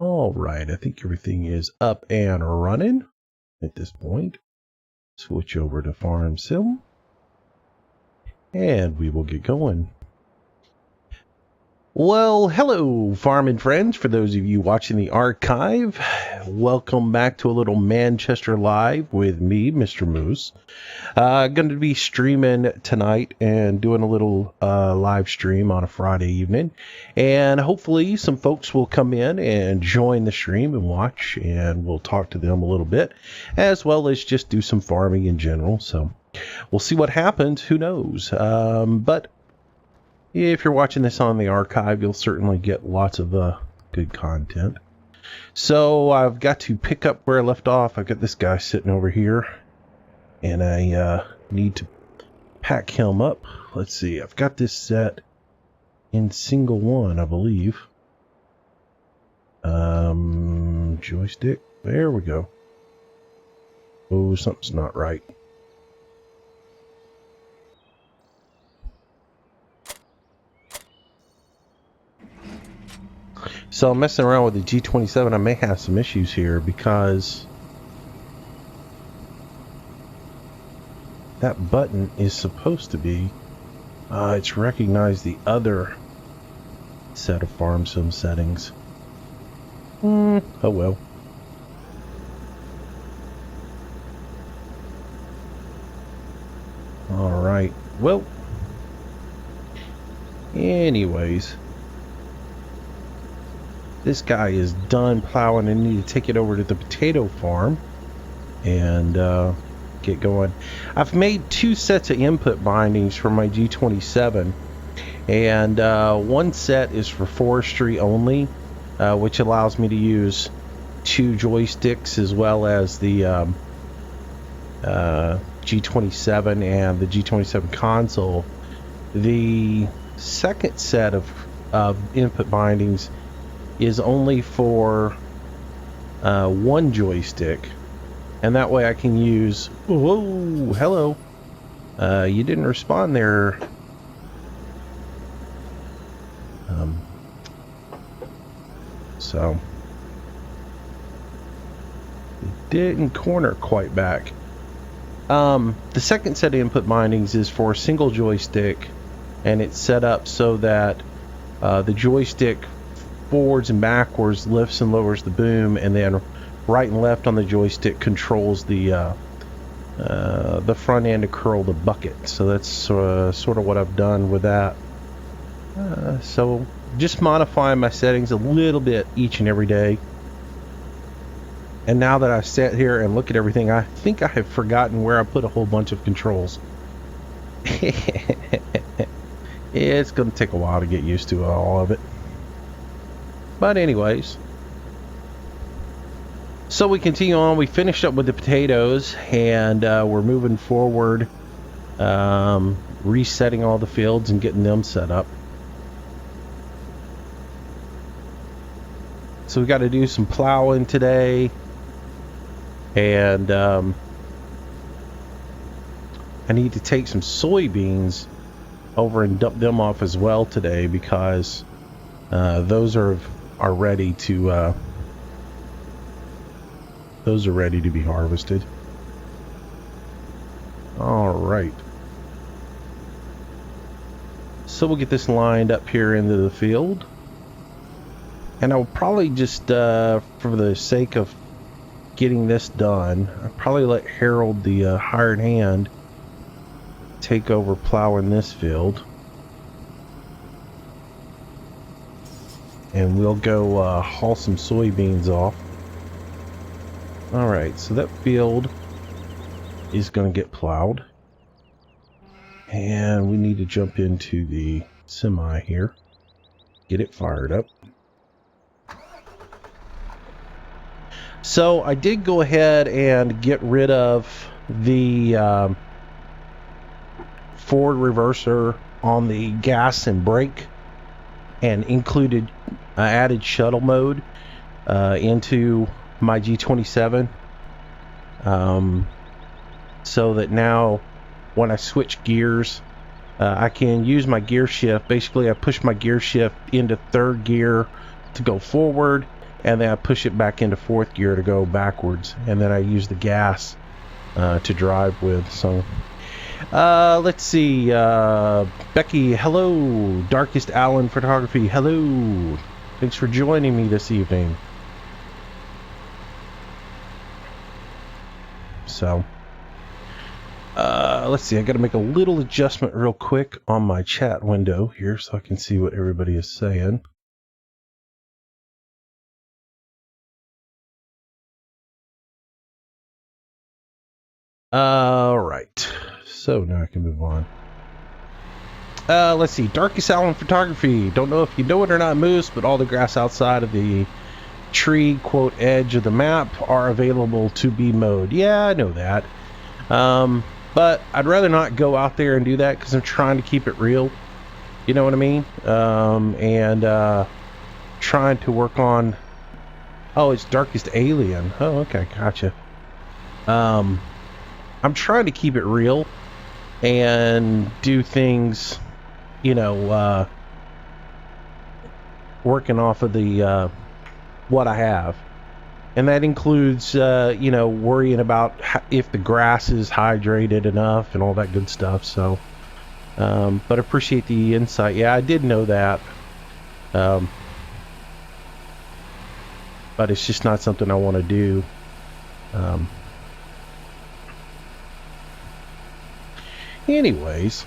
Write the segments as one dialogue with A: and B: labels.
A: All right, I think everything is up and running at this point. Switch over to Farm Sim, and we will get going. Well, hello, farming friends. For those of you watching the archive, welcome back to a little Manchester Live with me, Mistermoose. Going to be streaming tonight and doing a little live stream on a Friday evening. And hopefully some folks will come in and join the stream and watch, and we'll talk to them a little bit, as well as just do some farming in general. So we'll see what happens. Who knows? But if you're watching this on the archive, you'll certainly get lots of good content. So I've got to pick up where I left off. I've got this guy sitting over here, and I need to pack him up. Let's see. I've got this set in single one, I believe. Joystick. There we go. Oh, something's not right. So I'm messing around with the G27. I may have some issues here because that button is supposed to be, it's recognized the other set of Farm Sim settings. Oh well. Alright, well, anyways. This guy is done plowing. I need to take it over to the potato farm and get going. I've made two sets of input bindings for my G27, and one set is for forestry only, which allows me to use two joysticks as well as the G27 and the G27 console. The second set of input bindings is only for one joystick, and that way I can use, whoa, hello, you didn't respond there. So it didn't corner quite back. The second set of input bindings is for a single joystick, and it's set up so that the joystick forwards and backwards lifts and lowers the boom, and then right and left on the joystick controls the front end to curl the bucket. So that's sort of what I've done with that. So just modifying my settings a little bit each and every day. And now that I sit here and look at everything, I think I have forgotten where I put a whole bunch of controls. It's going to take a while to get used to all of it. But anyways, so we continue on. We finished up with the potatoes, and we're moving forward, resetting all the fields and getting them set up. So we got to do some plowing today, and I need to take some soybeans over and dump them off as well today, because those are ready to be harvested. All right, so we'll get this lined up here into the field, and I'll probably just for the sake of getting this done, I'll probably let Harold, the hired hand, take over plowing this field. And we'll go haul some soybeans off. Alright, so that field is going to get plowed. And we need to jump into the semi here. Get it fired up. So I did go ahead and get rid of the forward reverser on the gas and brake, and included added shuttle mode into my G27, so that now when I switch gears, I can use my gear shift. Basically, I push my gear shift into third gear to go forward, and then I push it back into fourth gear to go backwards, and then I use the gas to drive with. So let's see, Becky, hello. Darkest Allen Photography, hello. Thanks for joining me this evening. So let's see, I got to make a little adjustment real quick on my chat window here so I can see what everybody is saying. All right, so now I can move on. Let's see, Darkest Allen Photography. Don't know if you know it or not, Moose, but all the grass outside of the tree quote edge of the map are available to be mowed. Yeah, I know that. But I'd rather not go out there and do that because I'm trying to keep it real. You know what I mean? And trying to work on... Oh, it's Darkest Alien. Oh, okay, gotcha. I'm trying to keep it real and do things, you know, working off of the what I have. And that includes, you know, worrying about if the grass is hydrated enough and all that good stuff. So, but appreciate the insight. Yeah, I did know that. But it's just not something I want to do. Anyways,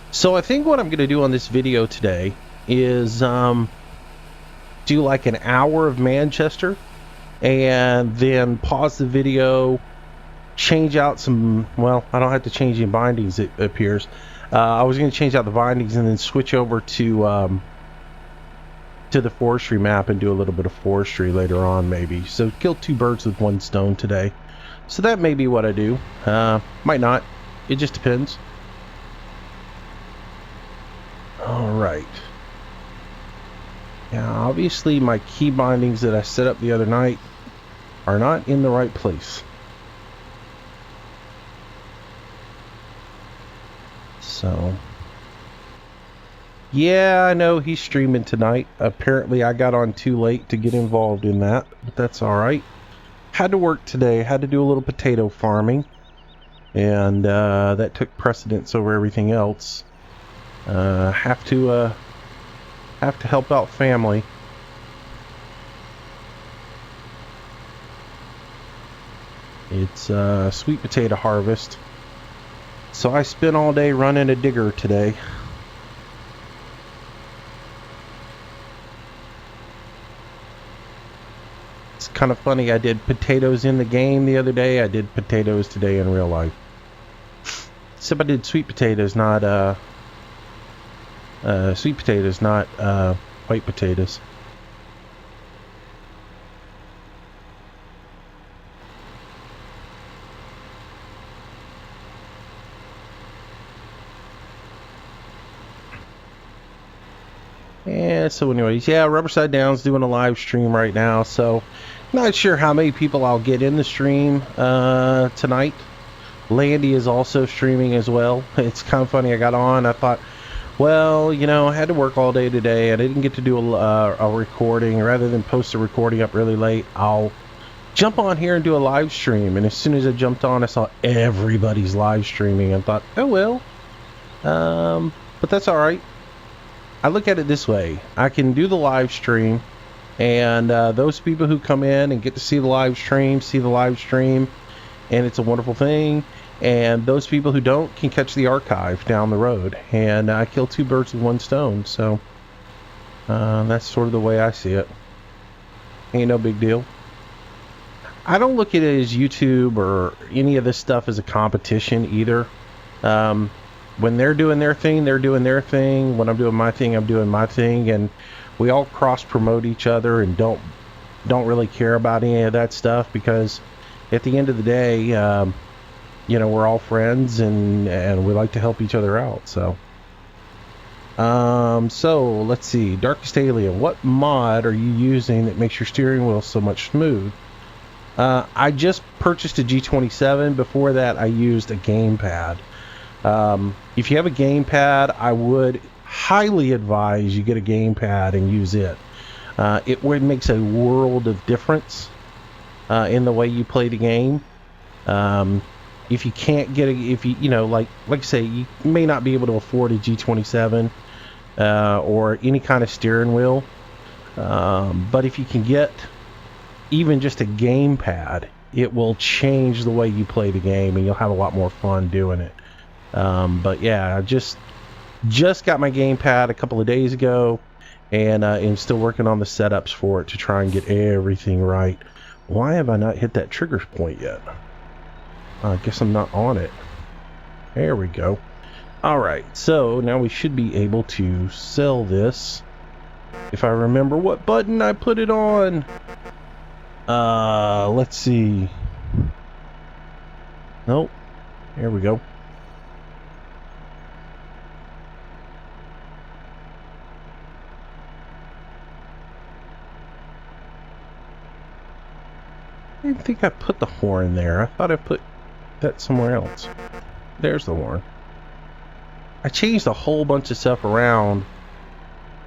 A: so I think what I'm going to do on this video today is do like an hour of Manchester, and then pause the video, change out some, well, I don't have to change any bindings, it appears. I was going to change out the bindings and then switch over to the forestry map and do a little bit of forestry later on, maybe. So kill two birds with one stone today. So that may be what I do. Might not. It just depends. All right. Now, obviously, my key bindings that I set up the other night are not in the right place. So, yeah, I know he's streaming tonight. Apparently, I got on too late to get involved in that, but that's all right. Had to work today. Had to do a little potato farming, and that took precedence over everything else. Have to help out family. It's sweet potato harvest, so I spent all day running a digger today. It's kind of funny, I did potatoes in the game the other day, I did potatoes today in real life. Except I did sweet potatoes, not white potatoes. Yeah, so anyways, yeah, Rubberside Down's doing a live stream right now, so not sure how many people I'll get in the stream tonight. Landy is also streaming as well. It's kind of funny, I got on, I thought, well, you know, I had to work all day today, and I didn't get to do a recording. Rather than post a recording up really late, I'll jump on here and do a live stream. And as soon as I jumped on, I saw everybody's live streaming and thought, oh well. But that's all right. I look at it this way. I can do the live stream, and those people who come in and get to see the live stream, and it's a wonderful thing. And those people who don't can catch the archive down the road. And I kill two birds with one stone. So that's sort of the way I see it. Ain't no big deal. I don't look at it as YouTube or any of this stuff as a competition either. When they're doing their thing, they're doing their thing. When I'm doing my thing, I'm doing my thing. And we all cross-promote each other and don't really care about any of that stuff, because at the end of the day, you know, we're all friends, and we like to help each other out. So so let's see, Darkest Alien, what mod are you using that makes your steering wheel so much smooth? I just purchased a G27. Before that, I used a gamepad. If you have a gamepad, I would highly advise you get a gamepad and use it. It makes a world of difference in the way you play the game. If you can't get if you know, like I say, you may not be able to afford a G27 or any kind of steering wheel, but if you can get even just a gamepad, it will change the way you play the game, and you'll have a lot more fun doing it. But yeah, I just got my gamepad a couple of days ago, and I'm still working on the setups for it to try and get everything right. Why have I not hit that trigger point yet? I guess I'm not on it. There we go. Alright, so now we should be able to sell this. If I remember what button I put it on. Let's see. Nope. There we go. I didn't think I put the horn there. I thought I put that somewhere else. There's the horn. I changed a whole bunch of stuff around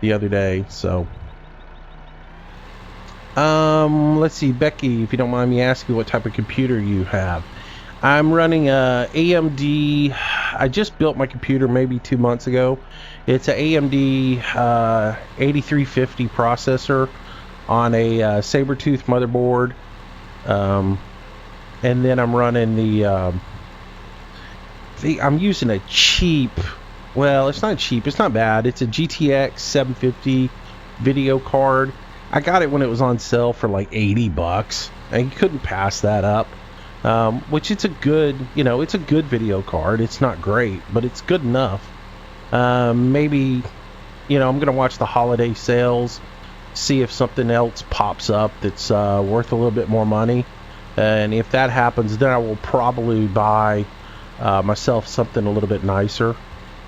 A: the other day, so let's see, Becky, if you don't mind me asking what type of computer you have. I'm running a AMD. I just built my computer maybe 2 months ago. It's a AMD 8350 processor on a Sabertooth motherboard. And then I'm running I'm using a cheap, well, it's not cheap, it's not bad, it's a GTX 750 video card. I got it when it was on sale for like 80 bucks, and you couldn't pass that up. Which it's a good, it's a good video card. It's not great, but it's good enough. Maybe, I'm gonna watch the holiday sales, see if something else pops up that's worth a little bit more money, and if that happens, then I will probably buy myself something a little bit nicer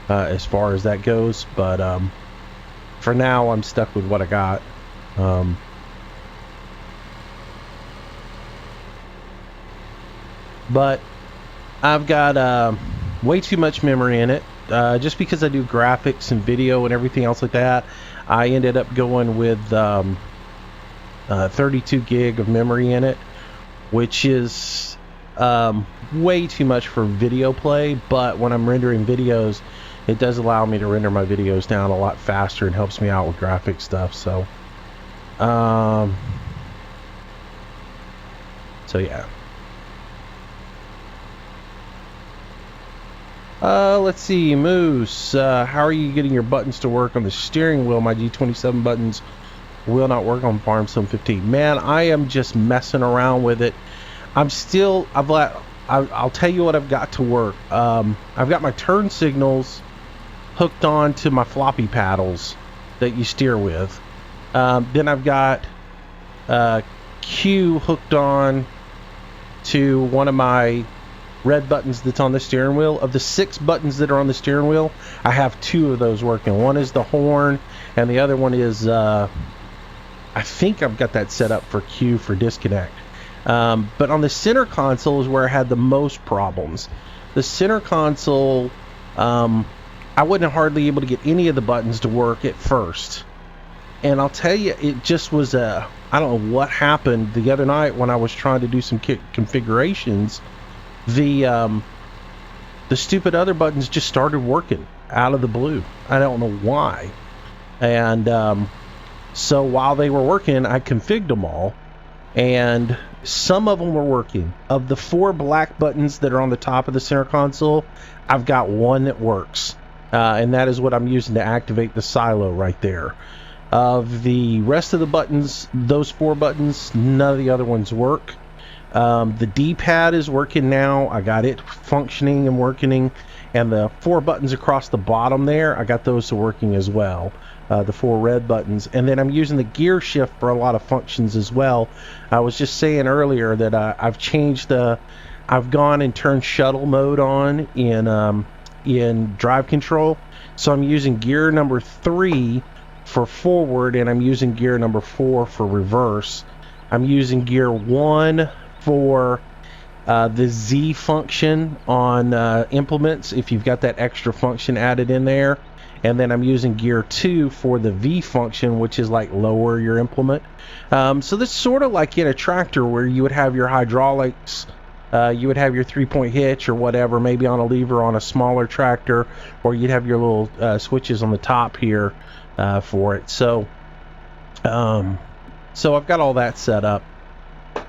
A: as far as that goes. But for now, I'm stuck with what I got. But I've got way too much memory in it. Just because I do graphics and video and everything else like that, I ended up going with 32 gig of memory in it, which is way too much for video play. But when I'm rendering videos, it does allow me to render my videos down a lot faster and helps me out with graphic stuff. So yeah. Let's see, Moose, how are you getting your buttons to work on the steering wheel? My G27 buttons will not work on Farm Sim 15. Man, I am just messing around with it. I'll tell you what I've got to work. I've got my turn signals hooked on to my floppy paddles that you steer with. Then I've got Q hooked on to one of my red buttons that's on the steering wheel. Of the 6 buttons that are on the steering wheel, I have 2 of those working. One is the horn, and the other one is I think I've got that set up for Q for disconnect. But on the center console is where I had the most problems. The center console, I wasn't hardly able to get any of the buttons to work at first. And I'll tell you, it just was I don't know what happened the other night when I was trying to do some configurations. The stupid other buttons just started working out of the blue. I don't know why. And so while they were working, I configured them all, and some of them were working. Of the 4 black buttons that are on the top of the center console, I've got 1 that works, and that is what I'm using to activate the silo right there. Of the rest of the buttons, those 4 buttons, none of the other ones work. The D-pad is working now. I got it functioning and working, and the 4 buttons across the bottom there, I got those working as well. The 4 red buttons, and then I'm using the gear shift for a lot of functions as well. I was just saying earlier that I've gone and turned shuttle mode on in drive control, so I'm using gear number 3 for forward, and I'm using gear number 4 for reverse. I'm using gear 1 for the Z function on implements, if you've got that extra function added in there. And then I'm using gear 2 for the V function, which is like lower your implement. So this is sort of like in a tractor where you would have your hydraulics, you would have your 3-point hitch or whatever, maybe on a lever on a smaller tractor, or you'd have your little switches on the top here for it. So I've got all that set up.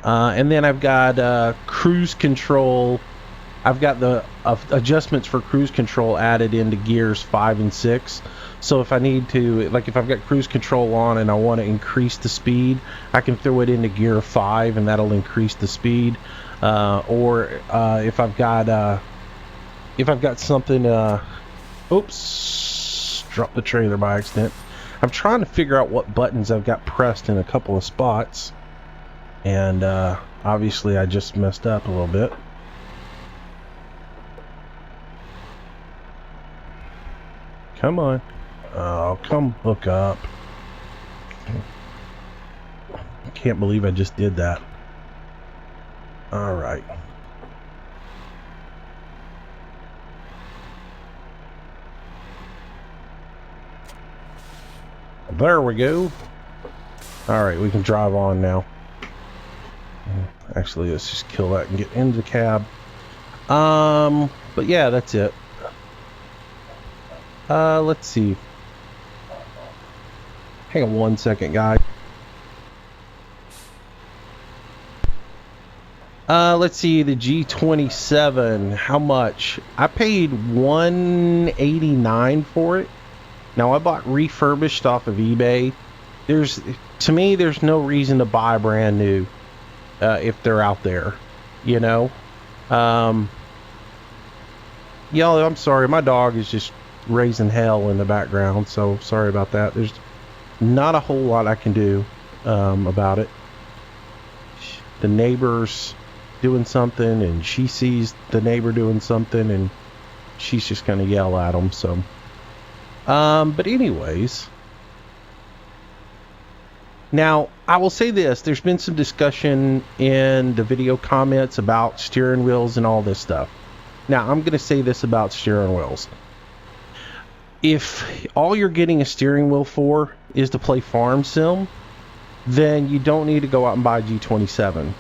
A: And then I've got cruise control. I've got the adjustments for cruise control added into gears 5 and 6. So if I need to, like if I've got cruise control on and I want to increase the speed, I can throw it into gear 5 and that'll increase the speed. Or if I've got something, oops, dropped the trailer by accident. I'm trying to figure out what buttons I've got pressed in a couple of spots. And obviously I just messed up a little bit. Come on. Oh, come hook up. I can't believe I just did that. Alright. There we go. Alright, we can drive on now. Actually, let's just kill that and get into the cab. But yeah, that's it. Let's see. Hang on 1 second, guys. Let's see, the G27, how much? I paid $189 for it. Now I bought refurbished off of eBay. To me, there's no reason to buy brand new if they're out there, you know. Y'all, I'm sorry, my dog is just raising hell in the background, so sorry about that. There's not a whole lot I can do about it. The neighbor's doing something and she sees the neighbor doing something and she's just gonna yell at him. So but anyways, now I will say this, there's been some discussion in the video comments about steering wheels and all this stuff. Now I'm gonna say this about steering wheels. If all you're getting a steering wheel for is to play farm sim, then you don't need to go out and buy a G27.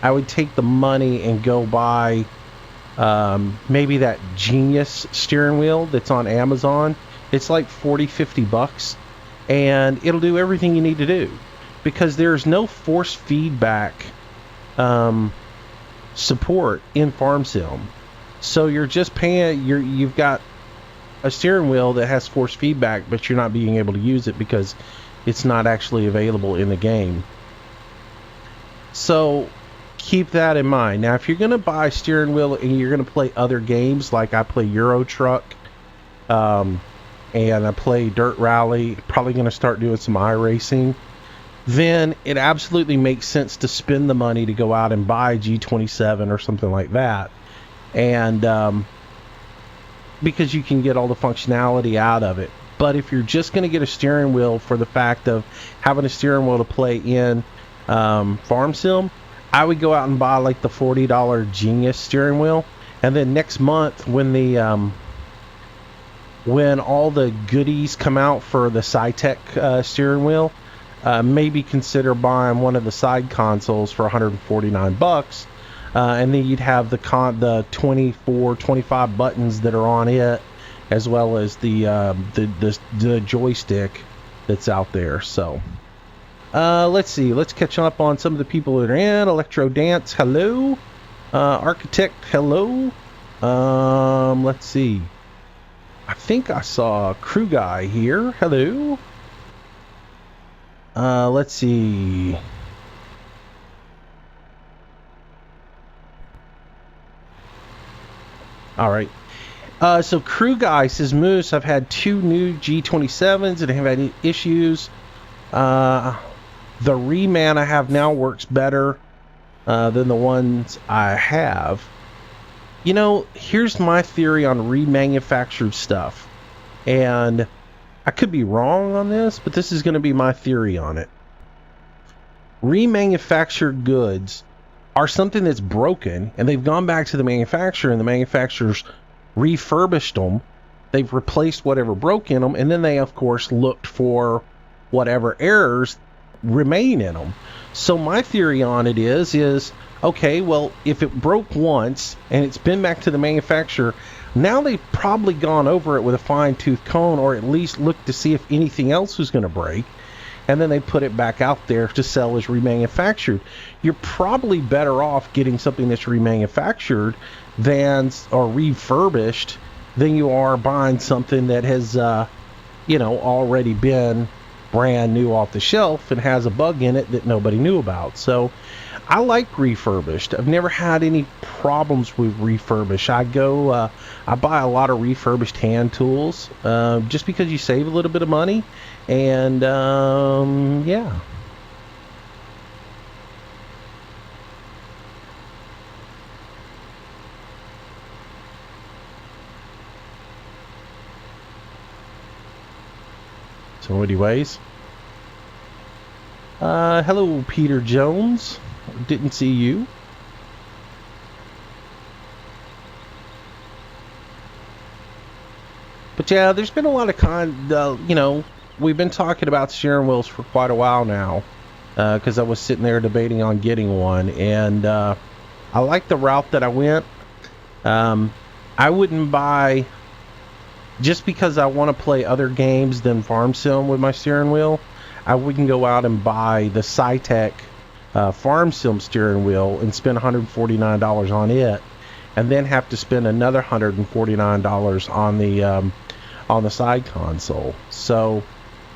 A: I would take the money and go buy maybe that Genius steering wheel that's on Amazon. It's like 40-50 bucks and it'll do everything you need to do, because there's no force feedback support in farm sim. So you're just paying, you've got a steering wheel that has force feedback, but you're not being able to use it because it's not actually available in the game. So keep that in mind. Now if you're going to buy a steering wheel and you're going to play other games, like I play Euro Truck and I play Dirt Rally, probably going to start doing some iRacing, then it absolutely makes sense to spend the money to go out and buy a G27 or something like that. And because you can get all the functionality out of it. But if you're just going to get a steering wheel for the fact of having a steering wheel to play in farm sim, I would go out and buy like the $40 Genius steering wheel, and then next month when the when all the goodies come out for the Cytec steering wheel, maybe consider buying one of the side consoles for 149 bucks. And then you'd have the 24, 25 buttons that are on it, as well as the joystick that's out there. So let's see, let's catch up on some of the people that are in. Electro Dance, hello. Architect, hello. Let's see, I think I saw a Crew Guy here, hello. Let's see. All right. So Crew Guy says, Moose, I've had 2 new G27s and have had issues. The Reman I have now works better than the ones I have. You know, here's my theory on remanufactured stuff. And I could be wrong on this, but this is going to be my theory on it. Remanufactured goods are something that's broken, and they've gone back to the manufacturer, and the manufacturer's refurbished them. They've replaced whatever broke in them, and then they, of course, looked for whatever errors remain in them. So my theory on it is okay, well, if it broke once and it's been back to the manufacturer, now they've probably gone over it with a fine-tooth comb, or at least looked to see if anything else was going to break, and then they put it back out there to sell as remanufactured. You're probably better off getting something that's remanufactured than, or refurbished, than you are buying something that has already been brand new off the shelf and has a bug in it that nobody knew about. So I like refurbished. I've never had any problems with refurbished. I buy a lot of refurbished hand tools just because you save a little bit of money, and yeah. So anyways, hello Peter Jones, didn't see you. But yeah, there's been a lot of we've been talking about steering wheels for quite a while now, because I was sitting there debating on getting one, and I like the route that I went. I wouldn't buy, just because I want to play other games than Farm Sim with my steering wheel, I wouldn't go out and buy the Cytec Farm Sim steering wheel and spend $149 on it, and then have to spend another $149 on the side console. So,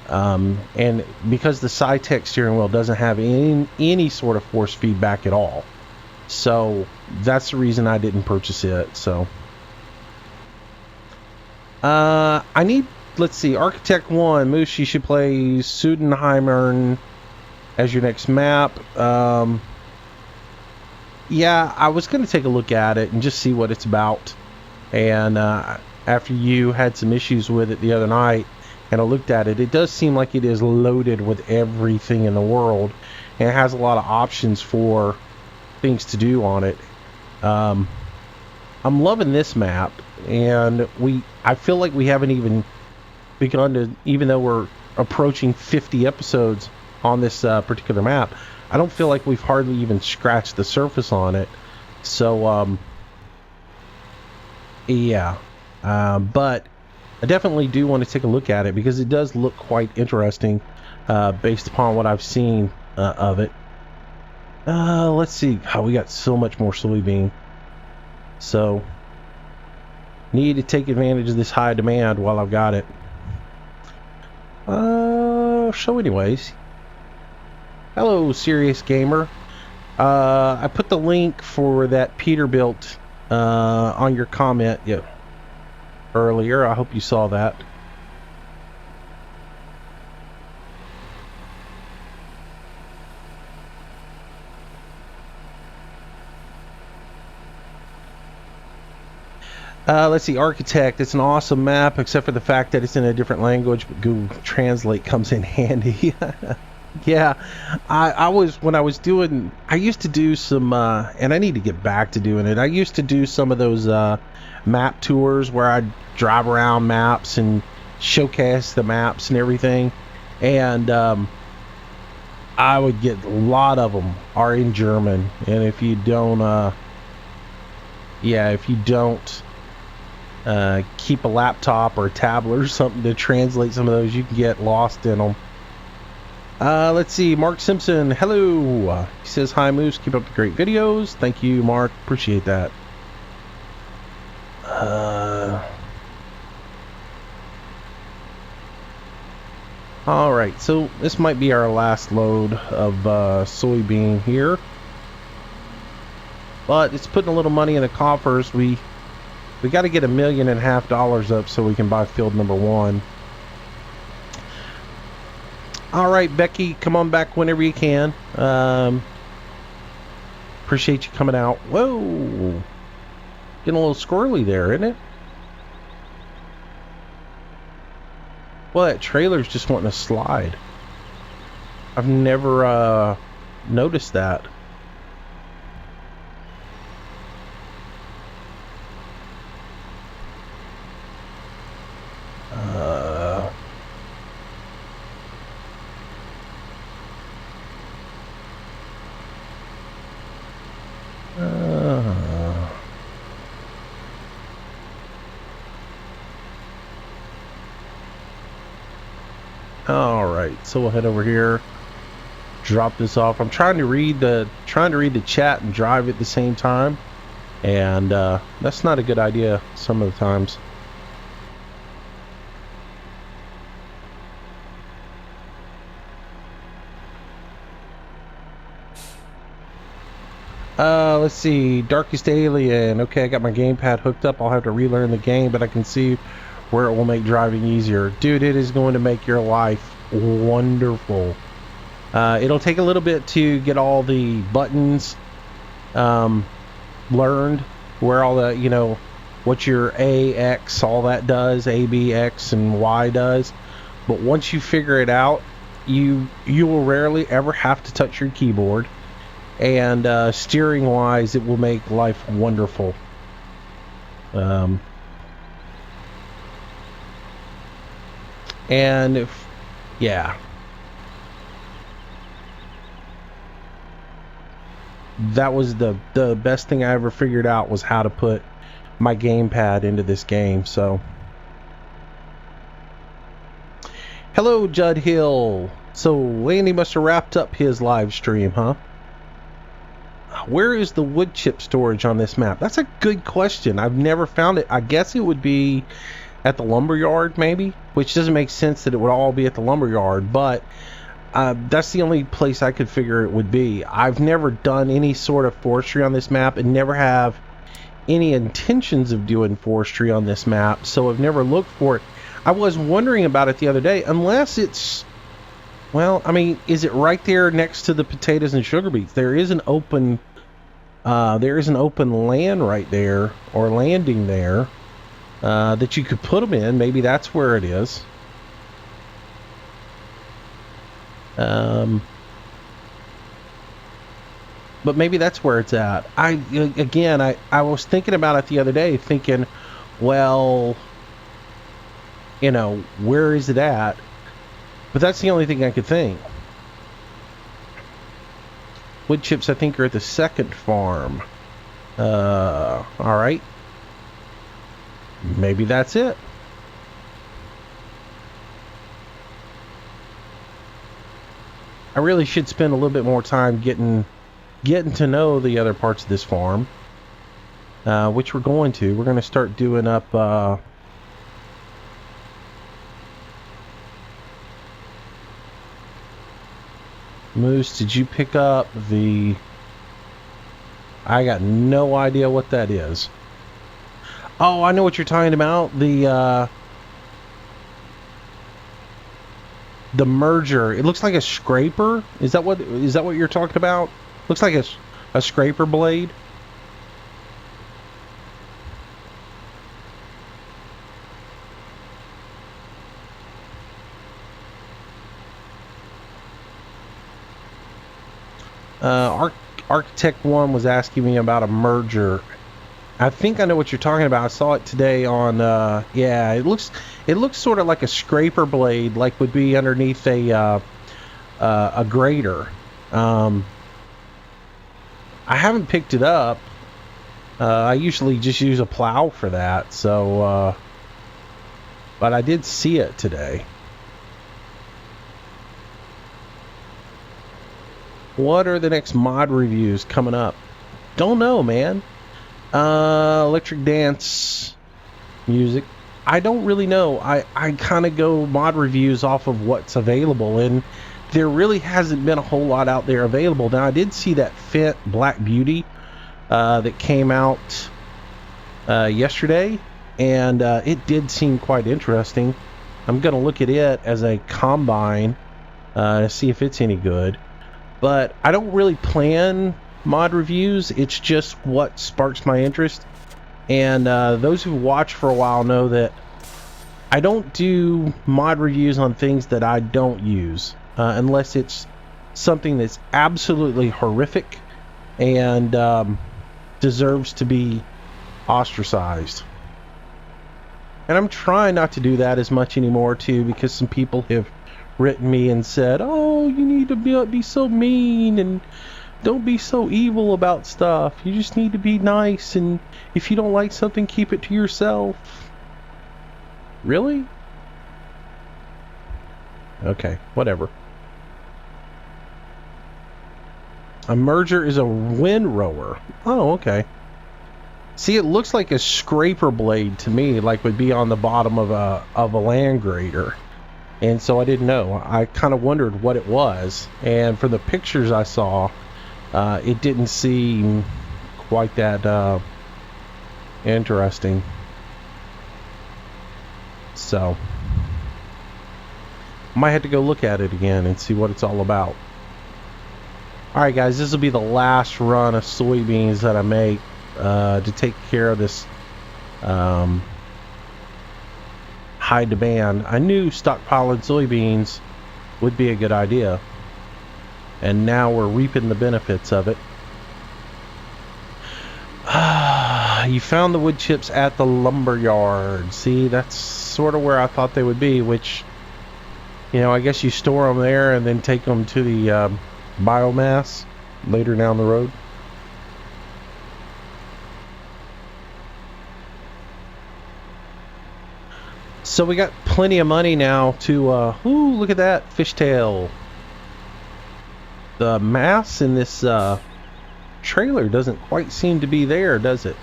A: and because the Cytec steering wheel doesn't have any sort of force feedback at all, so that's the reason I didn't purchase it. So. I need, let's see, Architect 1, Moose, you should play Sudenheimern as your next map. Yeah, I was going to take a look at it and just see what it's about. And after you had some issues with it the other night, and I looked at it, it does seem like it is loaded with everything in the world, and it has a lot of options for things to do on it. I'm loving this map, and I feel like we haven't even begun to, even though we're approaching 50 episodes on this particular map, I don't feel like we've hardly even scratched the surface on it. So yeah, but I definitely do want to take a look at it, because it does look quite interesting based upon what I've seen of it. Let's see. Oh, we got so much more soybean. So, need to take advantage of this high demand while I've got it. So anyways, hello Serious Gamer. I put the link for that Peterbilt on your comment earlier. I hope you saw that. Let's see, Architect. It's an awesome map, except for the fact that it's in a different language, but Google Translate comes in handy. Yeah, I used to do some, and I need to get back to doing it. I used to do some of those map tours where I'd drive around maps and showcase the maps and everything. And I would get a lot of them are in German. And if you don't, keep a laptop or a tablet or something to translate some of those, you can get lost in them. Let's see, Mark Simpson, hello. He says, hi Moose, keep up the great videos. Thank you, Mark, appreciate that. Alright, so this might be our last load of soybean here, but it's putting a little money in the coffers. We got to get $1.5 million up so we can buy field number 1. All right, Becky, come on back whenever you can. Appreciate you coming out. Whoa, getting a little squirrely there, isn't it? Well, that trailer's just wanting to slide. I've never noticed that. All right, so we'll head over here, drop this off. I'm trying to read the chat and drive at the same time, and that's not a good idea some of the times. Let's see, Darkest Alien. Okay, I got my gamepad hooked up. I'll have to relearn the game, but I can see where it will make driving easier. Dude, it is going to make your life wonderful. It'll take a little bit to get all the buttons learned, where all the, you know, what your A, X, all that does, A, B, X, and Y does. But once you figure it out, you will rarely ever have to touch your keyboard. And steering wise, it will make life wonderful. And if, yeah, that was the best thing I ever figured out, was how to put my gamepad into this game. So hello, Judd Hill. So Landy must have wrapped up his live stream, huh? Where is the wood chip storage on this map? That's a good question. I've never found it. I guess it would be at the lumberyard, maybe, which doesn't make sense that it would all be at the lumberyard, but that's the only place I could figure it would be. I've never done any sort of forestry on this map, and never have any intentions of doing forestry on this map, so I've never looked for it. I was wondering about it the other day, unless it's, well, I mean, is it right there next to the potatoes and sugar beets? There is an open land right there, or landing there, that you could put them in. Maybe that's where it is. But maybe that's where it's at. I was thinking about it the other day, thinking, well, you know, where is it at? But that's the only thing I could think. Wood chips, I think, are at the second farm. Alright. Maybe that's it. I really should spend a little bit more time getting to know the other parts of this farm. Which we're going to. We're going to start doing up... Moose, did you pick up the... I got no idea what that is. Oh, I know what you're talking about. The merger. It looks like a scraper. Is that what you're talking about? Looks like a scraper blade. Architect 1 was asking me about a merger. I think I know what you're talking about. I saw it today on yeah, it looks sort of like a scraper blade, like would be underneath a grader. I haven't picked it up. I usually just use a plow for that, so but I did see it today. What are the next mod reviews coming up? Don't know, man. Electric dance music. I don't really know. I kind of go mod reviews off of what's available, and there really hasn't been a whole lot out there available. Now, I did see that Fent Black Beauty that came out yesterday, and it did seem quite interesting. I'm going to look at it as a combine to see if it's any good. But I don't really plan mod reviews. It's just what sparks my interest. And those who watch for a while know that I don't do mod reviews on things that I don't use. Unless it's something that's absolutely horrific and deserves to be ostracized. And I'm trying not to do that as much anymore too, because some people have written me and said, oh, you need to be so mean and don't be so evil about stuff. You just need to be nice, and if you don't like something, keep it to yourself. Really? Okay, whatever. A merger is a windrower. Oh, okay. See, it looks like a scraper blade to me, like would be on the bottom of a land grader. And so I didn't know. I kind of wondered what it was. And from the pictures I saw, it didn't seem quite that interesting. So might have to go look at it again and see what it's all about. Alright guys, this will be the last run of soybeans that I make to take care of this high demand. I knew stockpiling soybeans would be a good idea, and now we're reaping the benefits of it. You found the wood chips at the lumber yard. See, that's sort of where I thought they would be, which, you know, I guess you store them there and then take them to the biomass later down the road. So we got plenty of money now to ooh, look at that fishtail. The mass in this trailer doesn't quite seem to be there, does it?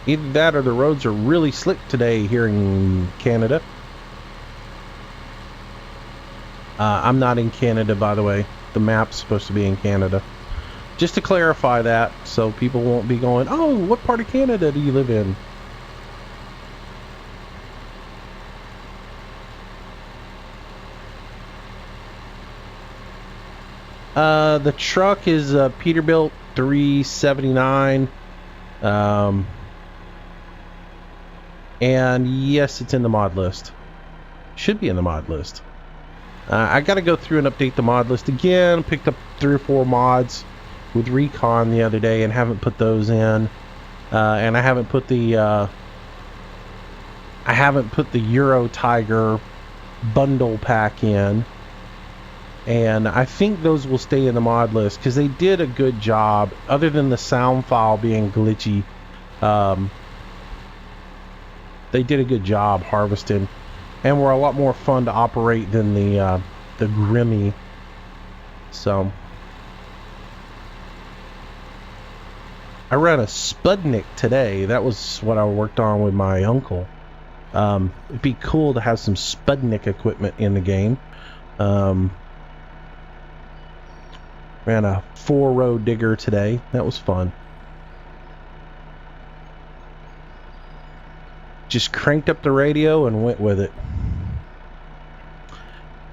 A: Either that or the roads are really slick today here in Canada. I'm not in Canada, by the way. The map's supposed to be in Canada. Just to clarify that, so people won't be going, oh, what part of Canada do you live in? The truck is Peterbilt 379. And yes, it's in the mod list. Should be in the mod list. I got to go through and update the mod list again. Picked up 3 or 4 mods with Recon the other day and haven't put those in. And I haven't put the Euro Tiger bundle pack in. And I think those will stay in the mod list because they did a good job. Other than the sound file being glitchy, they did a good job harvesting, and were a lot more fun to operate than the Grimmy. So I ran a Spudnik today. That was what I worked on with my uncle. It'd be cool to have some Spudnik equipment in the game. Ran a 4-row digger today. That was fun. Just cranked up the radio and went with it.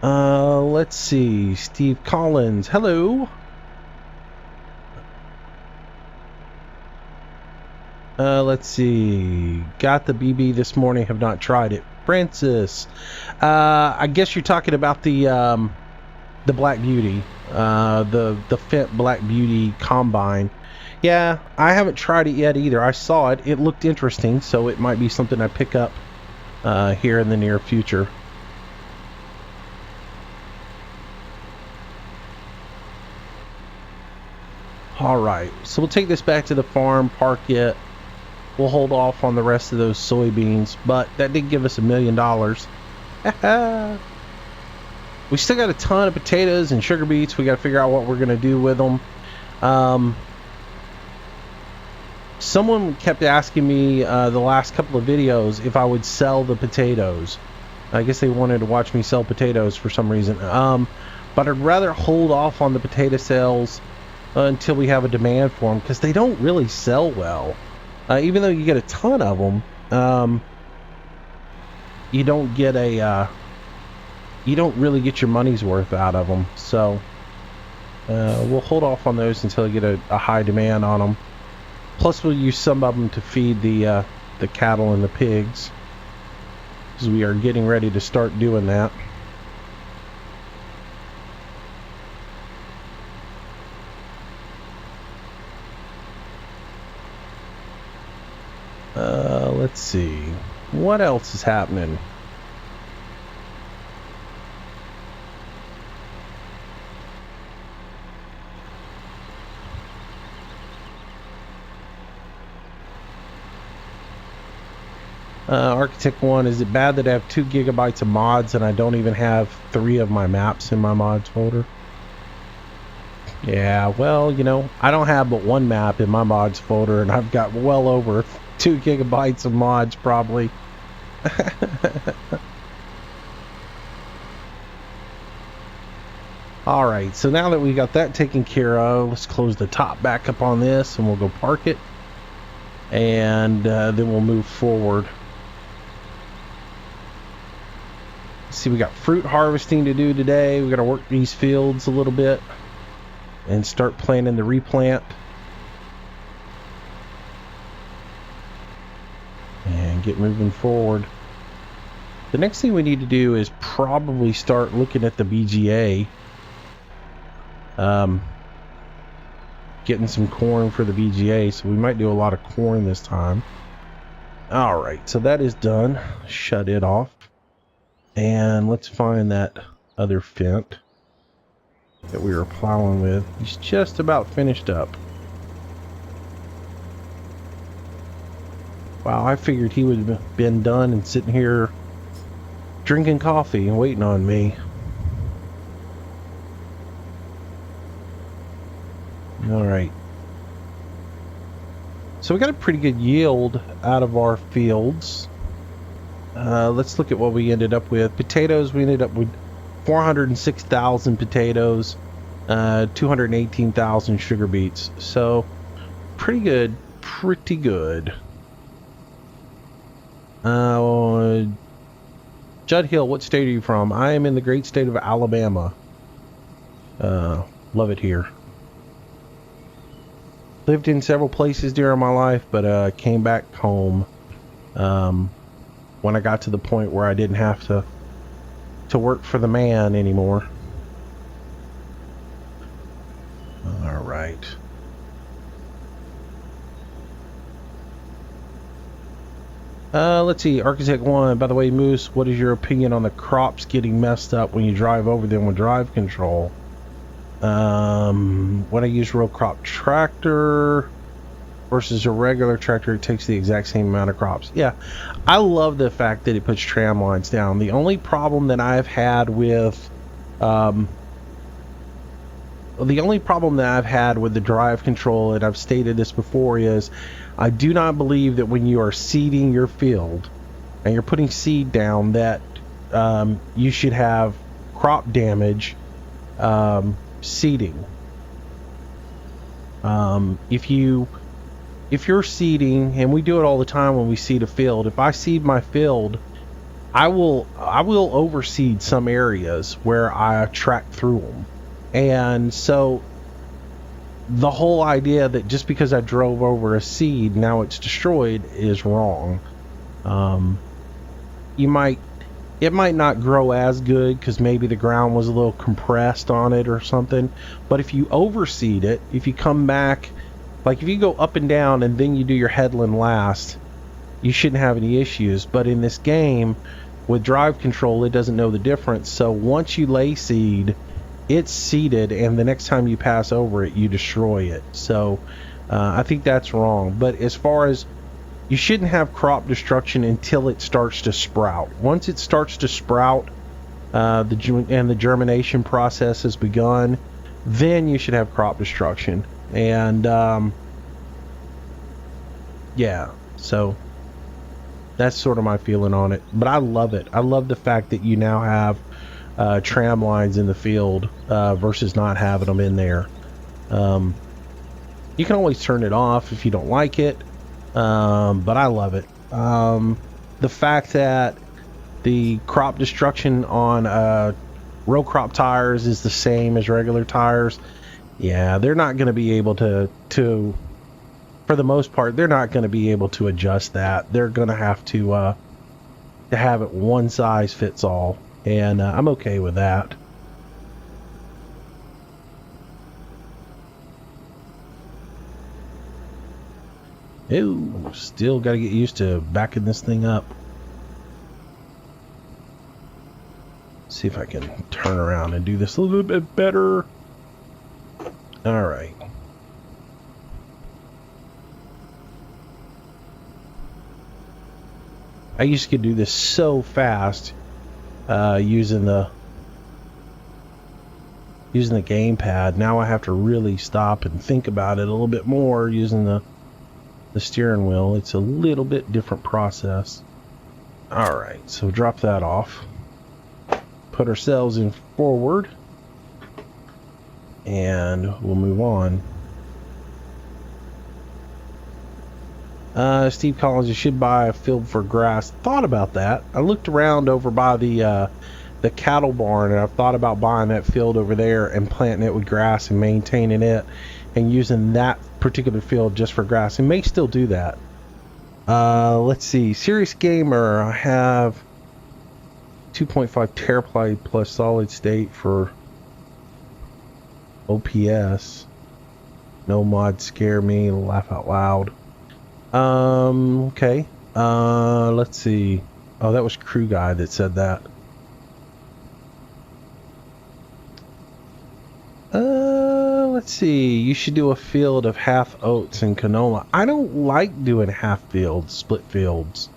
A: Let's see. Steve Collins. Hello. Let's see. Got the BB this morning. Have not tried it. Francis. I guess you're talking about the Black Beauty. The Fendt Black Beauty Combine. Yeah, I haven't tried it yet either. I saw it. It looked interesting, so it might be something I pick up here in the near future. Alright, so we'll take this back to the farm, park it. We'll hold off on the rest of those soybeans, but that did give us $1 million. We still got a ton of potatoes and sugar beets. We got to figure out what we're going to do with them. Someone kept asking me the last couple of videos if I would sell the potatoes. I guess they wanted to watch me sell potatoes for some reason. But I'd rather hold off on the potato sales until we have a demand for them, because they don't really sell well. Even though you get a ton of them, you don't get you don't really get your money's worth out of them. So we'll hold off on those until we get a high demand on them. Plus we'll use some of them to feed the cattle and the pigs, because we are getting ready to start doing that. Let's see. What else is happening? Architect 1, is it bad that I have 2 gigabytes of mods and I don't even have 3 of my maps in my mods folder? Yeah, well, you know, I don't have but 1 map in my mods folder, and I've got well over 2 gigabytes of mods probably. Alright, so now that we got that taken care of, let's close the top back up on this and we'll go park it. And then we'll move forward. See, we got fruit harvesting to do today. We got to work these fields a little bit and start planning the replant. And get moving forward. The next thing we need to do is probably start looking at the BGA. Getting some corn for the BGA, so we might do a lot of corn this time. Alright, so that is done. Shut it off. And let's find that other Fent that we were plowing with. He's just about finished up. Wow, I figured he would have been done and sitting here drinking coffee and waiting on me. Alright. So we got a pretty good yield out of our fields. Let's look at what we ended up with. Potatoes, we ended up with 406,000 potatoes, 218,000 sugar beets. So pretty good, pretty good. Judd Hill, what state are you from? I am in the great state of Alabama. Love it here. Lived in several places during my life, but came back home when I got to the point where I didn't have to work for the man anymore. All right. Let's see, Architect 1, by the way, Moose, what is your opinion on the crops getting messed up when you drive over them with drive control? When I use row crop tractor versus a regular tractor, it takes the exact same amount of crops. Yeah, I love the fact that it puts tram lines down. The only problem that I've had with the drive control, and I've stated this before, is I do not believe that when you are seeding your field and you're putting seed down that you should have crop damage seeding. If you're seeding, and we do it all the time when we seed a field, if I seed my field, I will overseed some areas where I track through them. And so the whole idea that just because I drove over a seed, now it's destroyed, is wrong. It might not grow as good because maybe the ground was a little compressed on it or something. But if you overseed it, if you come back, like if you go up and down and then you do your headland last, you shouldn't have any issues. But in this game, with drive control, it doesn't know the difference. So once you lay seed, it's seeded, and the next time you pass over it, you destroy it. So I think that's wrong. But as far as, you shouldn't have crop destruction until it starts to sprout. Once it starts to sprout and the germination process has begun, then you should have crop destruction. And yeah, so that's sort of my feeling on it. But I love it. I love the fact that you now have tram lines in the field versus not having them in there. You can always turn it off if you don't like it. But I love it. The fact that the crop destruction on row crop tires is the same as regular tires, yeah, they're not going to be able to, for the most part, they're not going to be able to adjust that. They're going to have it one size fits all, and I'm okay with that. Ew, still got to get used to backing this thing up. See if I can turn around and do this a little bit better. All right. I used to do this so fast using the gamepad. Now I have to really stop and think about it a little bit more using the steering wheel. It's a little bit different process. All right, so drop that off. Put ourselves in forward, and we'll move on. Steve Collins, you should buy a field for grass. Thought about that. I looked around over by the cattle barn, and I've thought about buying that field over there and planting it with grass and maintaining it and using that particular field just for grass. And may still do that. Let's see. Serious Gamer, I have 2.5 terabyte plus solid state for OPS. No mods scare me. Laugh out loud. Okay. Let's see. Oh, that was Crew Guy that said that. Let's see. You should do a field of half oats and canola. I don't like doing half fields, split fields.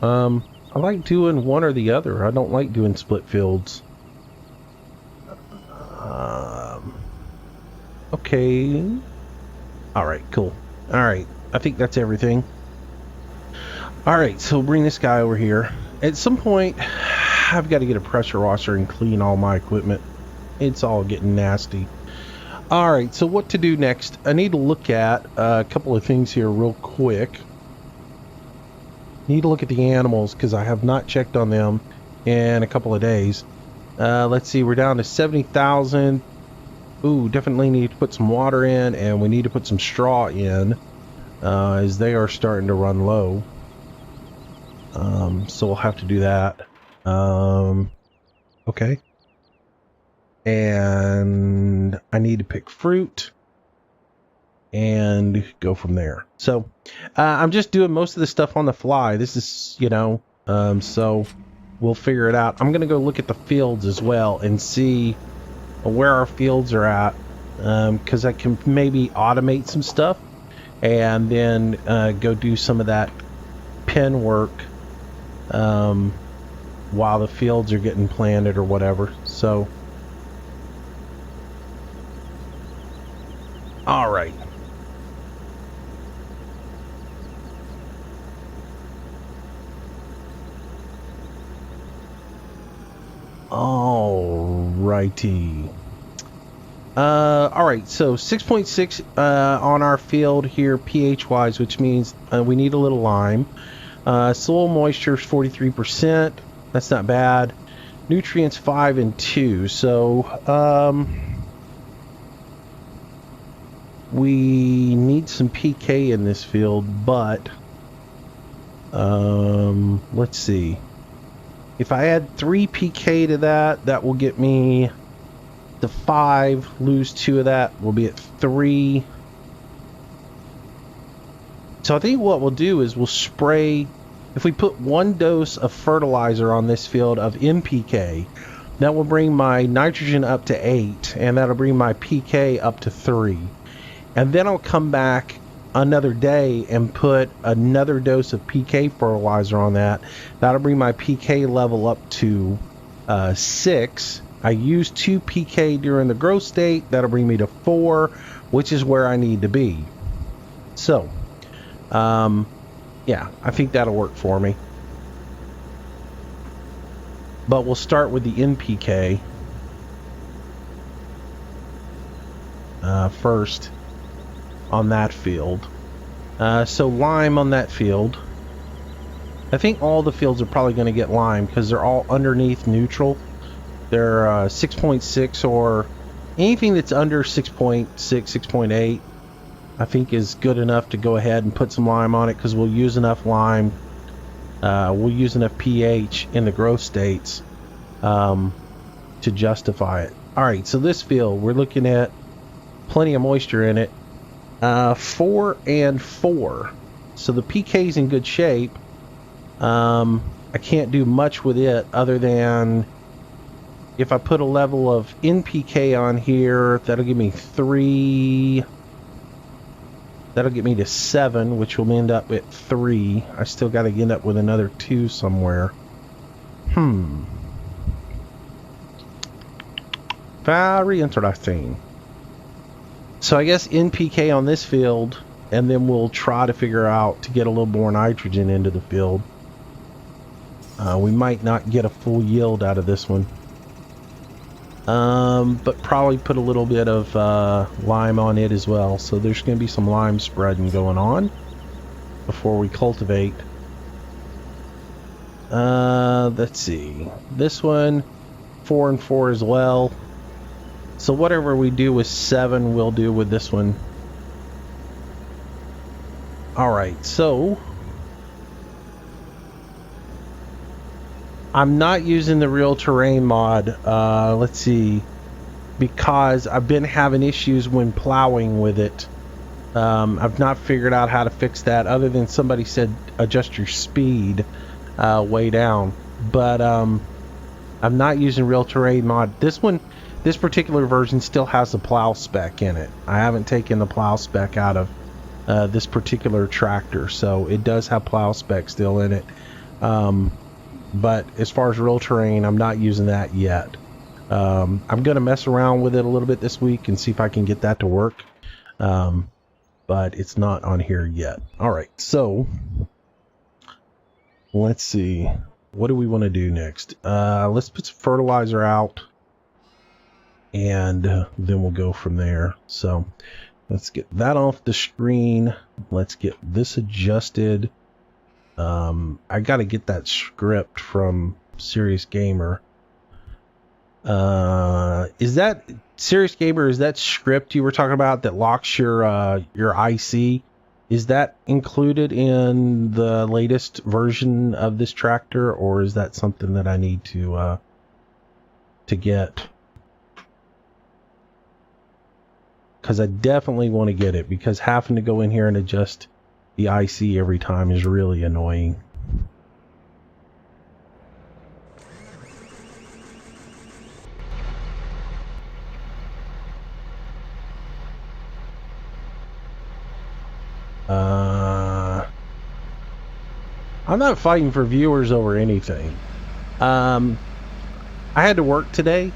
A: I like doing one or the other. I don't like doing split fields. Okay. Alright, cool. Alright, I think that's everything. Alright, so bring this guy over here. At some point, I've got to get a pressure washer and clean all my equipment. It's all getting nasty. Alright, so what to do next? I need to look at a couple of things here real quick. Need to look at the animals because I have not checked on them in a couple of days. Let's see, we're down to 70,000. Ooh, definitely need to put some water in, and we need to put some straw in as they are starting to run low. So we'll have to do that. Okay. And I need to pick fruit and go from there. So I'm just doing most of the stuff on the fly. This is, you know, so we'll figure it out. I'm going to go look at the fields as well and see where our fields are at, because I can maybe automate some stuff and then go do some of that pen work while the fields are getting planted or whatever. So all right. All righty. All right, so 6.6 on our field here pH wise, which means we need a little lime. Soil moisture is 43%. That's not bad. Nutrients 5 and 2. So we need some PK in this field, but let's see. If I add 3 PK to that, that will get me to 5. Lose 2 of that, we'll be at 3. So I think what we'll do is we'll spray. If we put 1 dose of fertilizer on this field of NPK, that will bring my nitrogen up to 8, and that'll bring my PK up to 3. And then I'll come back another day and put another dose of PK fertilizer on that. That'll bring my PK level up to 6. I used 2 PK during the growth state. That'll bring me to 4, which is where I need to be. So, yeah, I think that'll work for me. But we'll start with the NPK first on that field. So lime on that field. I think all the fields are probably going to get lime because they're all underneath neutral. They're 6.6 or anything that's under 6.6, 6.8 I think is good enough to go ahead and put some lime on it, because we'll use enough lime, we'll use enough pH in the growth states to justify it. Alright, so this field, we're looking at plenty of moisture in it. 4 and 4. So the PK's in good shape. I can't do much with it other than if I put a level of NPK on here, that'll give me 3. That'll get me to 7, which will end up at 3. I still got to end up with another 2 somewhere. Very interesting. So I guess NPK on this field, and then we'll try to figure out to get a little more nitrogen into the field. We might not get a full yield out of this one. But probably put a little bit of lime on it as well. So there's going to be some lime spreading going on before we cultivate. Let's see. This one, 4 and 4 as well. So whatever we do with 7, we'll do with this one. Alright, so I'm not using the real terrain mod, let's see, because I've been having issues when plowing with it. I've not figured out how to fix that, other than somebody said adjust your speed way down. But I'm not using real terrain mod. This particular version still has the plow spec in it. I haven't taken the plow spec out of this particular tractor, so it does have plow spec still in it. But as far as real terrain, I'm not using that yet. I'm going to mess around with it a little bit this week and see if I can get that to work. But it's not on here yet. All right, so let's see. What do we want to do next? Let's put some fertilizer out, and then we'll go from there. So let's get that off the screen. Let's get this adjusted. I got to get that script from Serious Gamer. Is that Serious Gamer? Is that script you were talking about that locks your IC? Is that included in the latest version of this tractor, or is that something that I need to get? Because I definitely want to get it, because having to go in here and adjust the IC every time is really annoying. I'm not fighting for viewers over anything. I had to work today,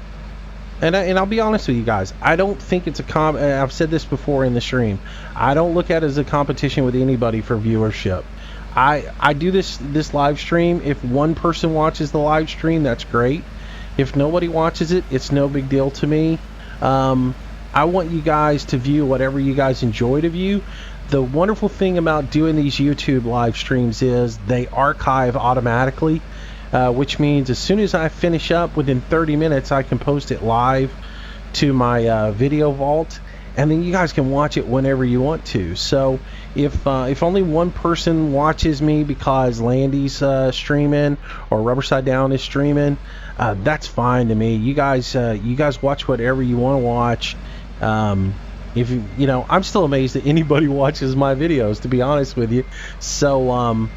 A: and I'll be honest with you guys. I don't think it's a I've said this before in the stream. I don't look at it as a competition with anybody for viewership. I do this live stream. If one person watches the live stream, that's great. If nobody watches it, it's no big deal to me. I want you guys to view whatever you guys enjoy to view. The wonderful thing about doing these YouTube live streams is they archive automatically, which means as soon as I finish up, within 30 minutes, I can post it live to my video vault, and then you guys can watch it whenever you want to. So if only one person watches me because Landy's streaming or Rubberside Down is streaming, that's fine to me. You guys watch whatever you want to watch. If you know, I'm still amazed that anybody watches my videos, to be honest with you. So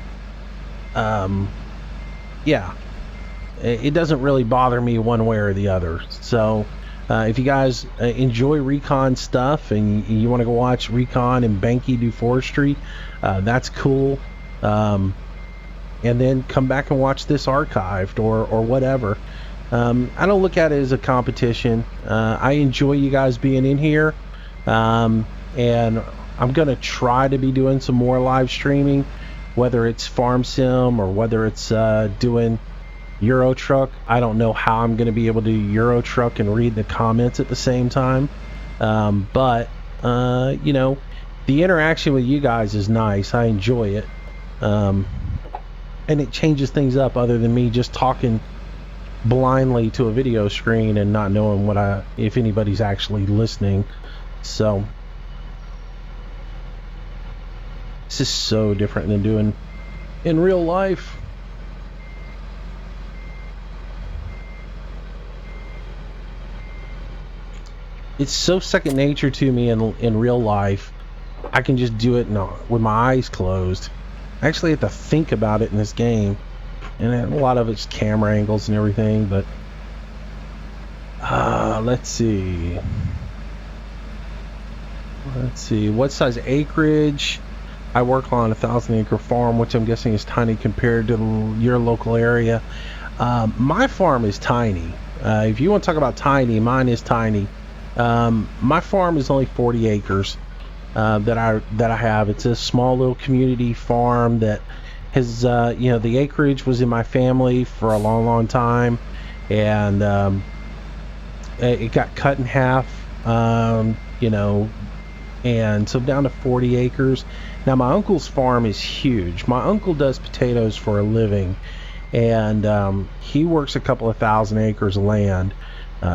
A: yeah, it doesn't really bother me one way or the other. So if you guys enjoy recon stuff and you want to go watch Recon and Banky do forestry, that's cool. And then come back and watch this archived or whatever. I don't look at it as a competition. I enjoy you guys being in here. And I'm going to try to be doing some more live streaming, whether it's Farm Sim or whether it's doing Euro Truck. I don't know how I'm going to be able to do Euro Truck and read the comments at the same time. But you know, the interaction with you guys is nice. I enjoy it. And it changes things up other than me just talking blindly to a video screen and not knowing if anybody's actually listening. So this is so different than doing in real life. It's so second nature to me in real life. I can just do it with my eyes closed. I actually have to think about it in this game, and a lot of it's camera angles and everything. But let's see. Let's see, what size acreage? I work on a 1,000-acre farm, which I'm guessing is tiny compared to your local area. My farm is tiny. If you want to talk about tiny, mine is tiny. My farm is only 40 acres that I have. It's a small little community farm that has, the acreage was in my family for a long, long time, and it got cut in half. And so down to 40 acres. Now my uncle's farm is huge. My uncle does potatoes for a living, and he works a couple of 1,000 acres of land.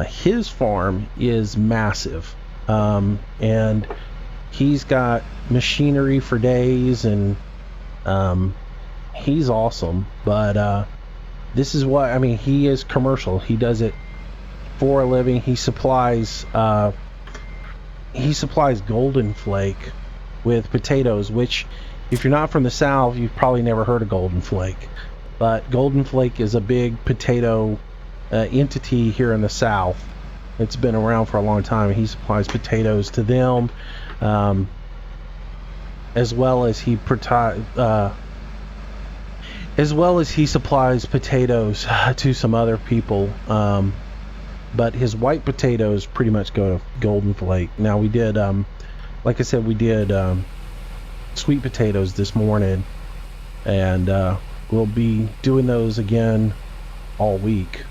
A: His farm is massive, and he's got machinery for days, and he's awesome. But this is what I mean. He is commercial. He does it for a living. He supplies Golden Flake with potatoes, which if you're not from the South, you've probably never heard of Golden Flake. But Golden Flake is a big potato entity here in the South. It's been around for a long time. He supplies potatoes to them, as well as he supplies potatoes to some other people. But his white potatoes pretty much go to Golden Flake. Now we did, like I said, we did sweet potatoes this morning, and we'll be doing those again all week.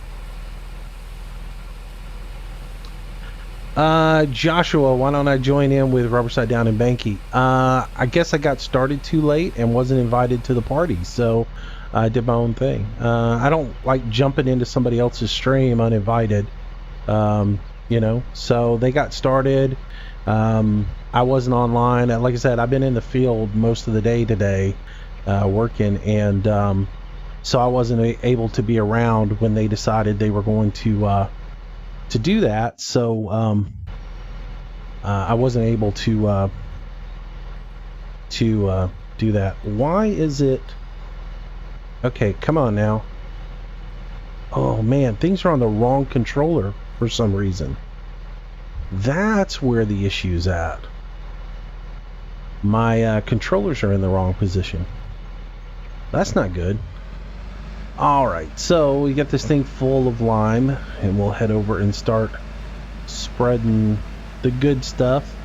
A: Joshua, why don't I join in with Rubberside Down in Banky? I guess I got started too late and wasn't invited to the party, so I did my own thing. I don't like jumping into somebody else's stream uninvited. So they got started. I wasn't online. Like I said, I've been in the field most of the day today, working, and so I wasn't able to be around when they decided they were going to do that. So I wasn't able to do that. Why is it? Okay, come on now. Oh man, things are on the wrong controller for some reason. That's where the issue's at. My controllers are in the wrong position. That's not good. Alright, so we got this thing full of lime, and we'll head over and start spreading the good stuff.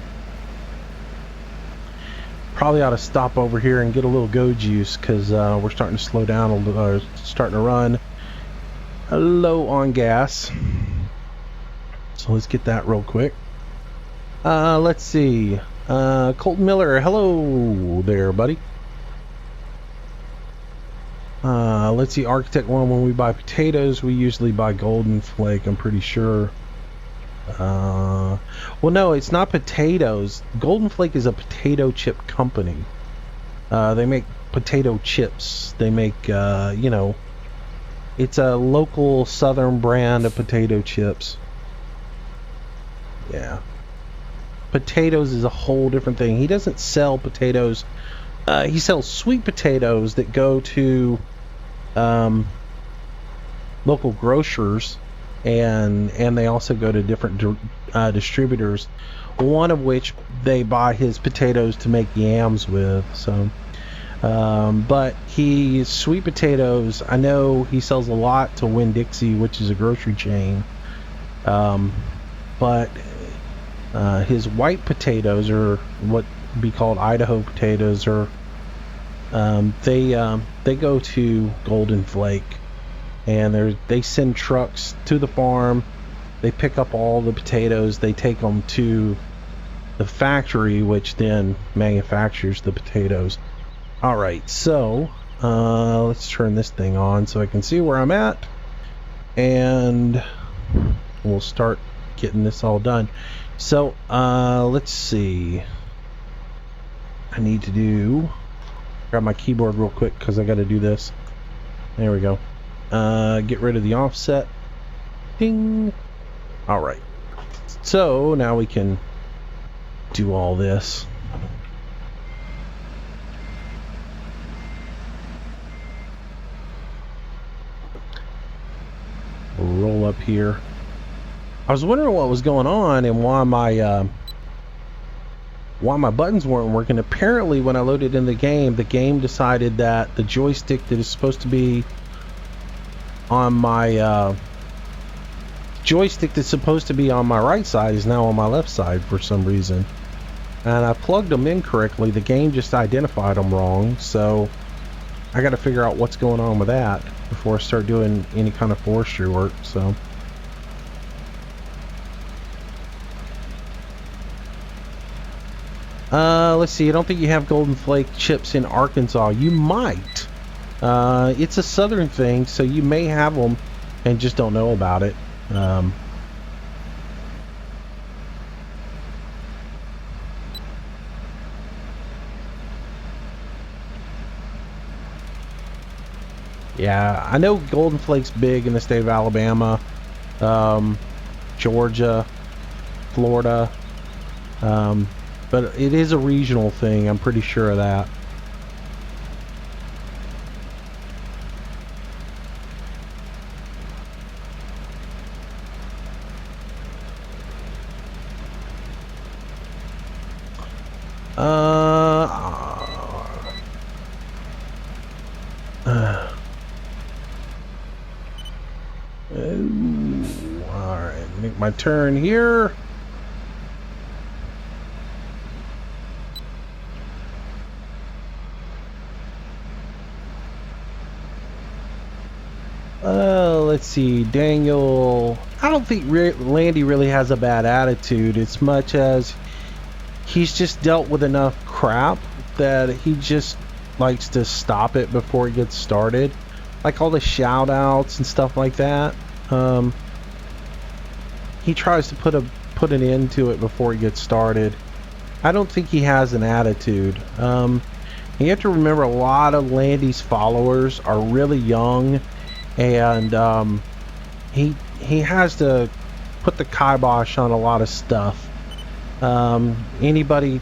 A: Probably ought to stop over here and get a little go juice, because we're starting to slow down a little, starting to run low on gas. So let's get that real quick. Let's see. Colton Miller, hello there, buddy. Let's see, Architect 1, when we buy potatoes, we usually buy Golden Flake, I'm pretty sure. Well, no, it's not potatoes. Golden Flake is a potato chip company. They make potato chips. They make, it's a local southern brand of potato chips. Yeah. Potatoes is a whole different thing. He doesn't sell potatoes. He sells sweet potatoes that go to local grocers, and they also go to different distributors, one of which they buy his potatoes to make yams with. So but sweet potatoes, I know he sells a lot to Winn-Dixie, which is a grocery chain, but his white potatoes, or what would be called Idaho potatoes, or they go to Golden Flake, and they send trucks to the farm. They pick up all the potatoes, they take them to the factory, which then manufactures the potatoes. Alright, so let's turn this thing on so I can see where I'm at, and we'll start getting this all done. So let's see, I need to grab my keyboard real quick because I got to do this. There we go. Get rid of the offset. Ding. Alright, so now we can do all this. We'll roll up here. I was wondering what was going on and why my why my buttons weren't working. Apparently, when I loaded in the game decided that the joystick that is supposed to be on my joystick that's supposed to be on my right side is now on my left side for some reason. And I plugged them in correctly. The game just identified them wrong, so I got to figure out what's going on with that before I start doing any kind of forestry work. So let's see. I don't think you have golden flake chips in Arkansas. You might. It's a southern thing, so you may have them and just don't know about it. Yeah, I know golden flake's big in the state of Alabama, Georgia, Florida, but it is a regional thing. I'm pretty sure of that. Alright, make my turn here. Let's see, Daniel. I don't think Landy really has a bad attitude, as much as he's just dealt with enough crap that he just likes to stop it before it gets started. Like all the shout outs and stuff like that. He tries to put an end to it before it gets started. I don't think he has an attitude. You have to remember, a lot of Landy's followers are really young, and he has to put the kibosh on a lot of stuff. Anybody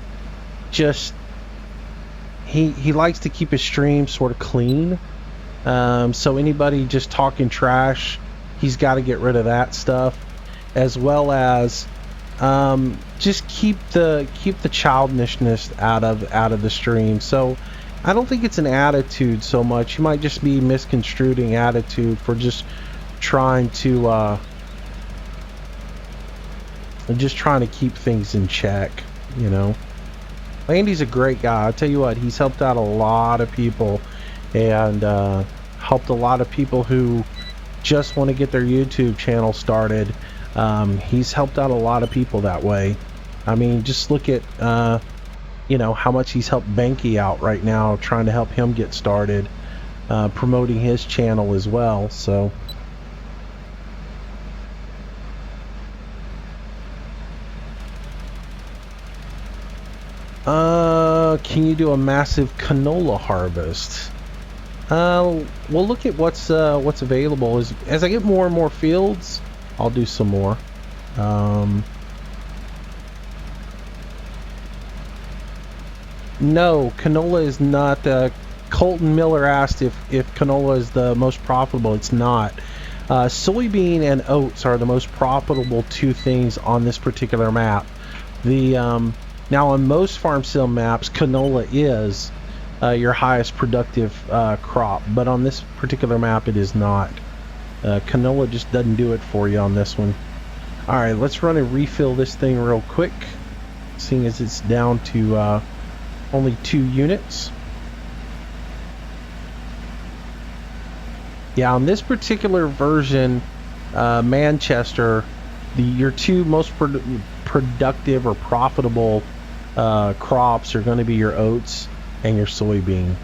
A: just he likes to keep his stream sort of clean. So anybody just talking trash, he's got to get rid of that stuff, as well as just keep the childishness out of the stream. So I don't think it's an attitude so much. You might just be misconstruing attitude for just trying to keep things in check, you know. Landy's a great guy. I'll tell you what, he's helped out a lot of people, and helped a lot of people who just want to get their YouTube channel started. He's helped out a lot of people that way. I mean, just look at you know, how much he's helped Banky out right now, trying to help him get started, promoting his channel as well. So can you do a massive canola harvest? We'll look at what's available. As I get more and more fields, I'll do some more. No, canola is not. Colton Miller asked if canola is the most profitable. It's not. Soybean and oats are the most profitable two things on this particular map. Now on most farm sim maps, canola is your highest productive crop, but on this particular map it is not. Canola just doesn't do it for you on this one. Alright, let's run and refill this thing real quick, seeing as it's down to only 2 units. Yeah, on this particular version, Manchester, your two most productive or profitable crops are going to be your oats and your soybean.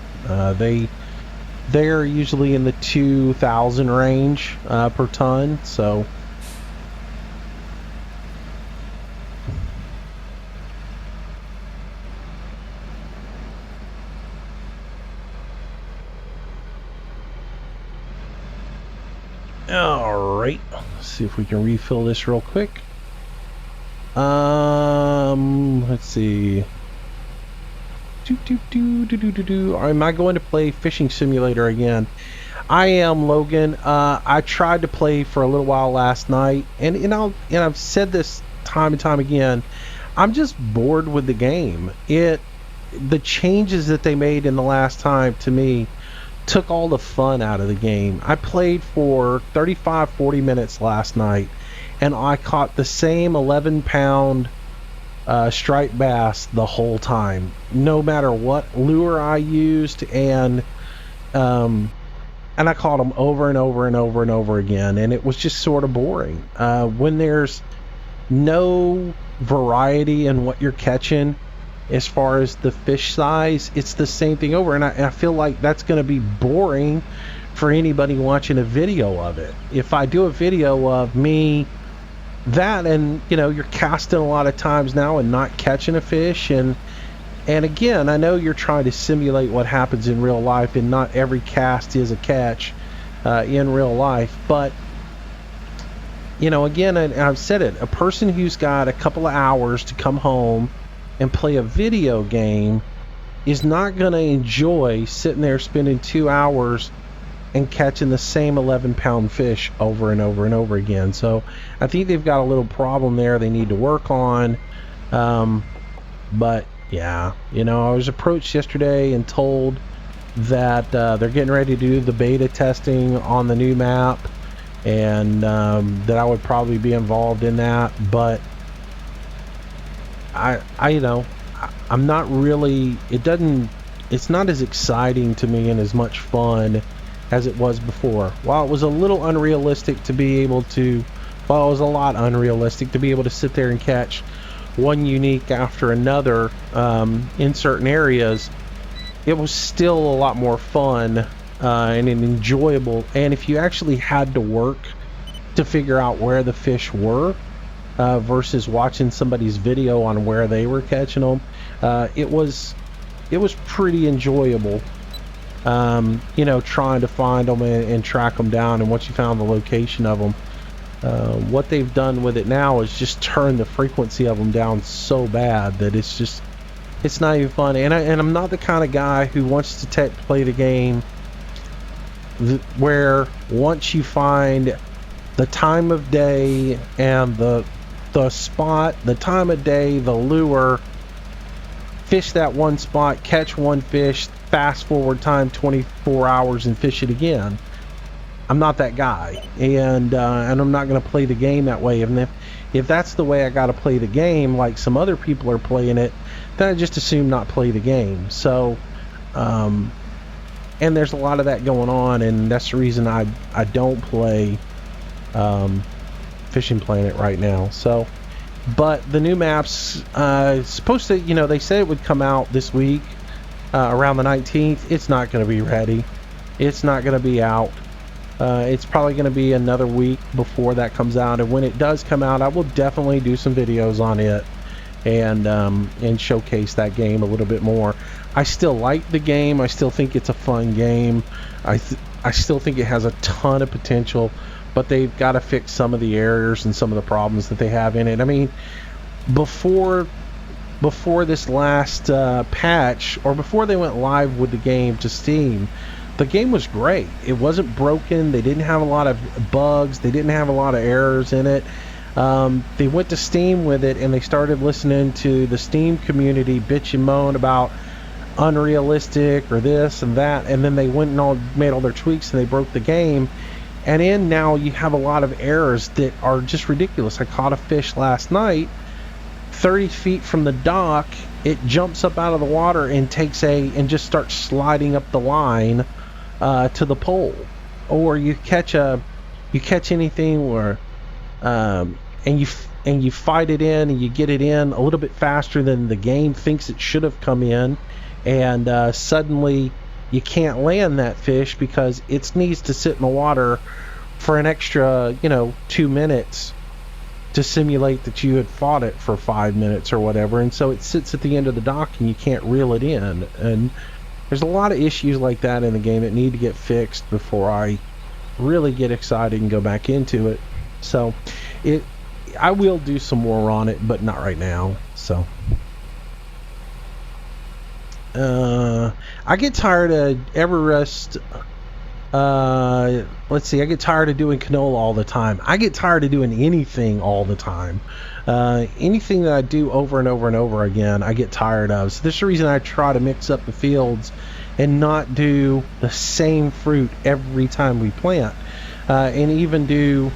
A: They're usually in the 2,000 range per ton. So all right, let's see if we can refill this real quick. Let's see. Am I going to play Fishing Simulator again? I am, Logan. I tried to play for a little while last night, and I've said this time and time again. I'm just bored with the game. The changes that they made in the last time, to me, took all the fun out of the game. I played for 35-40 minutes last night, and I caught the same 11-pound striped bass the whole time, no matter what lure I used, and I caught them over and over and over and over again, and it was just sort of boring. When there's no variety in what you're catching as far as the fish size, it's the same thing over, and I feel like that's going to be boring for anybody watching a video of it. If I do a video of me that, and you're casting a lot of times now and not catching a fish, and again, I know you're trying to simulate what happens in real life, and not every cast is a catch in real life, but again, and I've said it, a person who's got a couple of hours to come home and play a video game is not going to enjoy sitting there spending 2 hours and catching the same 11-pound fish over and over and over again. So I think they've got a little problem there they need to work on. But yeah, I was approached yesterday and told that they're getting ready to do the beta testing on the new map, and that I would probably be involved in that, but I'm not really, it's not as exciting to me and as much fun as it was before. While it was a little unrealistic to be able to, well, it was a lot unrealistic to be able to sit there and catch one unique after another in certain areas, it was still a lot more fun and enjoyable. And if you actually had to work to figure out where the fish were versus watching somebody's video on where they were catching them, it was pretty enjoyable. Trying to find them and track them down, and once you found the location of them, what they've done with it now is just turn the frequency of them down so bad that it's not even fun. And I'm not the kind of guy who wants to play the game where once you find the time of day and the spot, the time of day, the lure, fish that one spot, catch one fish, fast forward time 24 hours and fish it again. I'm not that guy, and I'm not going to play the game that way. And if that's the way I got to play the game, like some other people are playing it, then I just assume not play the game. So, and there's a lot of that going on, and that's the reason I don't play Fishing Planet right now. So, but the new map's supposed to, they said it would come out this week around the 19th. It's not going to be ready. It's not going to be out. It's probably going to be another week before that comes out, and when it does come out, I will definitely do some videos on it and showcase that game a little bit more. I still like the game. I still think it's a fun game. I still think it has a ton of potential, but they've got to fix some of the errors and some of the problems that they have in it. I mean, before this last patch, or before they went live with the game to Steam, the game was great. It wasn't broken. They didn't have a lot of bugs. They didn't have a lot of errors in it. They went to Steam with it, and they started listening to the Steam community bitch and moan about unrealistic or this and that, and then they went and made all their tweaks, and they broke the game. And now you have a lot of errors that are just ridiculous. I caught a fish last night 30 feet from the dock. It jumps up out of the water and and just starts sliding up the line to the pole. Or you catch anything where and you fight it in, and you get it in a little bit faster than the game thinks it should have come in, and suddenly you can't land that fish because it needs to sit in the water for an extra 2 minutes to simulate that you had fought it for 5 minutes or whatever, and so it sits at the end of the dock and you can't reel it in. And there's a lot of issues like that in the game that need to get fixed before I really get excited and go back into it. So I will do some more on it, but not right now. So I get tired of Everest let's see, I get tired of doing canola all the time. I get tired of doing anything all the time. Anything that I do over and over and over again, I get tired of. So this is the reason I try to mix up the fields and not do the same fruit every time we plant, and even do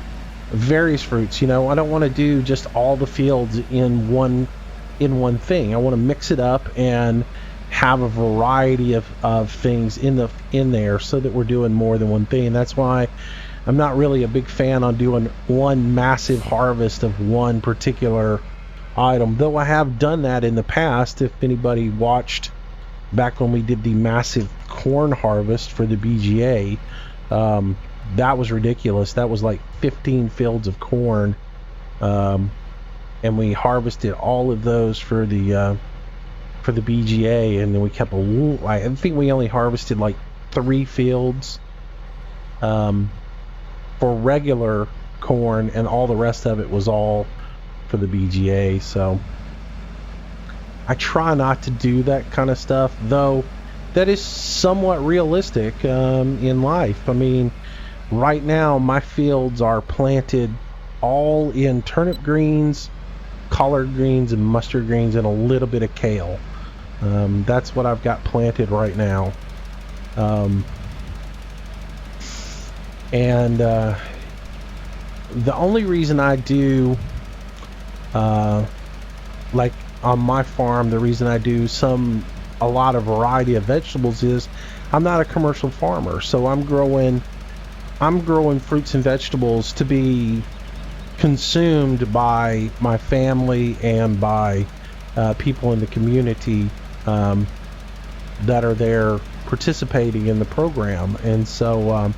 A: various fruits. You know, I don't want to do just all the fields in one thing. I want to mix it up and have a variety of things in there so that we're doing more than one thing. And that's why I'm not really a big fan on doing one massive harvest of one particular item, though I have done that in the past. If anybody watched back when we did the massive corn harvest for the BGA, that was ridiculous. That was like 15 fields of corn, and we harvested all of those for the BGA, and then we kept I think we only harvested like 3 fields for regular corn, and all the rest of it was all for the BGA. So I try not to do that kind of stuff, though that is somewhat realistic in life. I mean, right now my fields are planted all in turnip greens, collard greens, and mustard greens, and a little bit of kale. That's what I've got planted right now. And the only reason I do, like on my farm, the reason I do a lot of variety of vegetables is I'm not a commercial farmer, so I'm growing fruits and vegetables to be consumed by my family and by people in the community that are there participating in the program. And so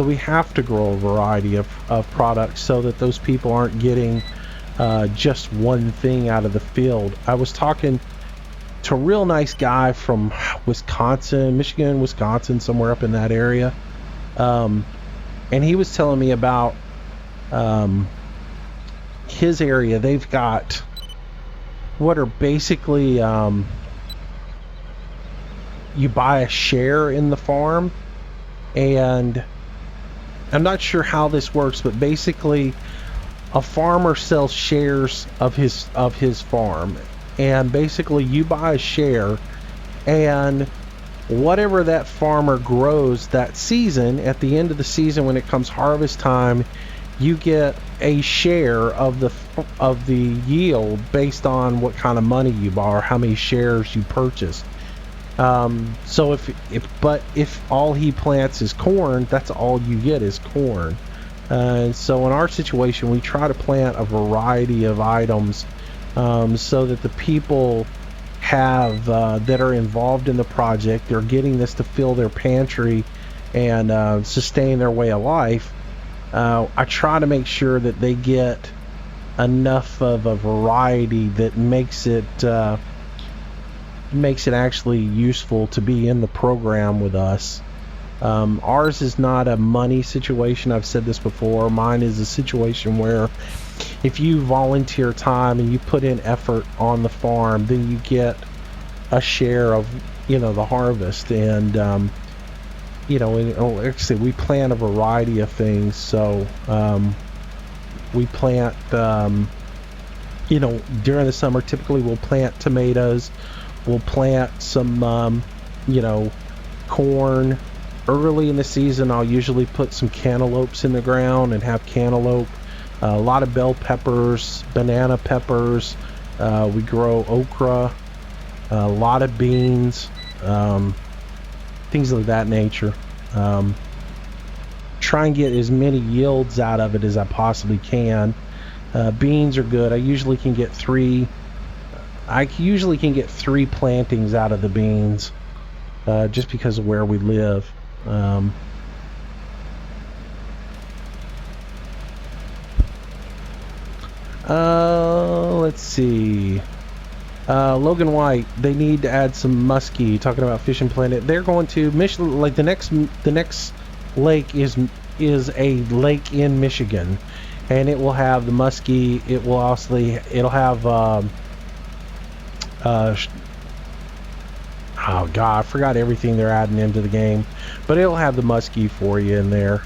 A: we have to grow a variety of products so that those people aren't getting just one thing out of the field. I was talking to a real nice guy from Michigan, Wisconsin, somewhere up in that area, and he was telling me about his area. They've got what are basically you buy a share in the farm, and I'm not sure how this works, but basically a farmer sells shares of his farm, and basically you buy a share, and whatever that farmer grows that season, at the end of the season when it comes harvest time, you get a share of the yield based on what kind of money you buy or how many shares you purchased. So if all he plants is corn, that's all you get is corn. So in our situation, we try to plant a variety of items so that the people have that are involved in the project, they're getting this to fill their pantry and sustain their way of life. I try to make sure that they get enough of a variety that makes it actually useful to be in the program with us. Ours is not a money situation. I've said this before. Mine is a situation where if you volunteer time and you put in effort on the farm, then you get a share of, the harvest. And like I said, we plant a variety of things. So we plant during the summer, typically we'll plant tomatoes, we'll plant some corn. Early in the season, I'll usually put some cantaloupes in the ground and have cantaloupe. A lot of bell peppers, banana peppers. We grow okra, a lot of beans, things of that nature. Try and get as many yields out of it as I possibly can. Beans are good. I usually can get 3 plantings out of the beans, just because of where we live. Let's see. Logan White, they need to add some muskie. Talking about Fishing Planet, they're going to Michigan. Like the next lake is a lake in Michigan, and it will have the muskie. It'll have Oh god, I forgot everything they're adding into the game, but it'll have the muskie for you in there.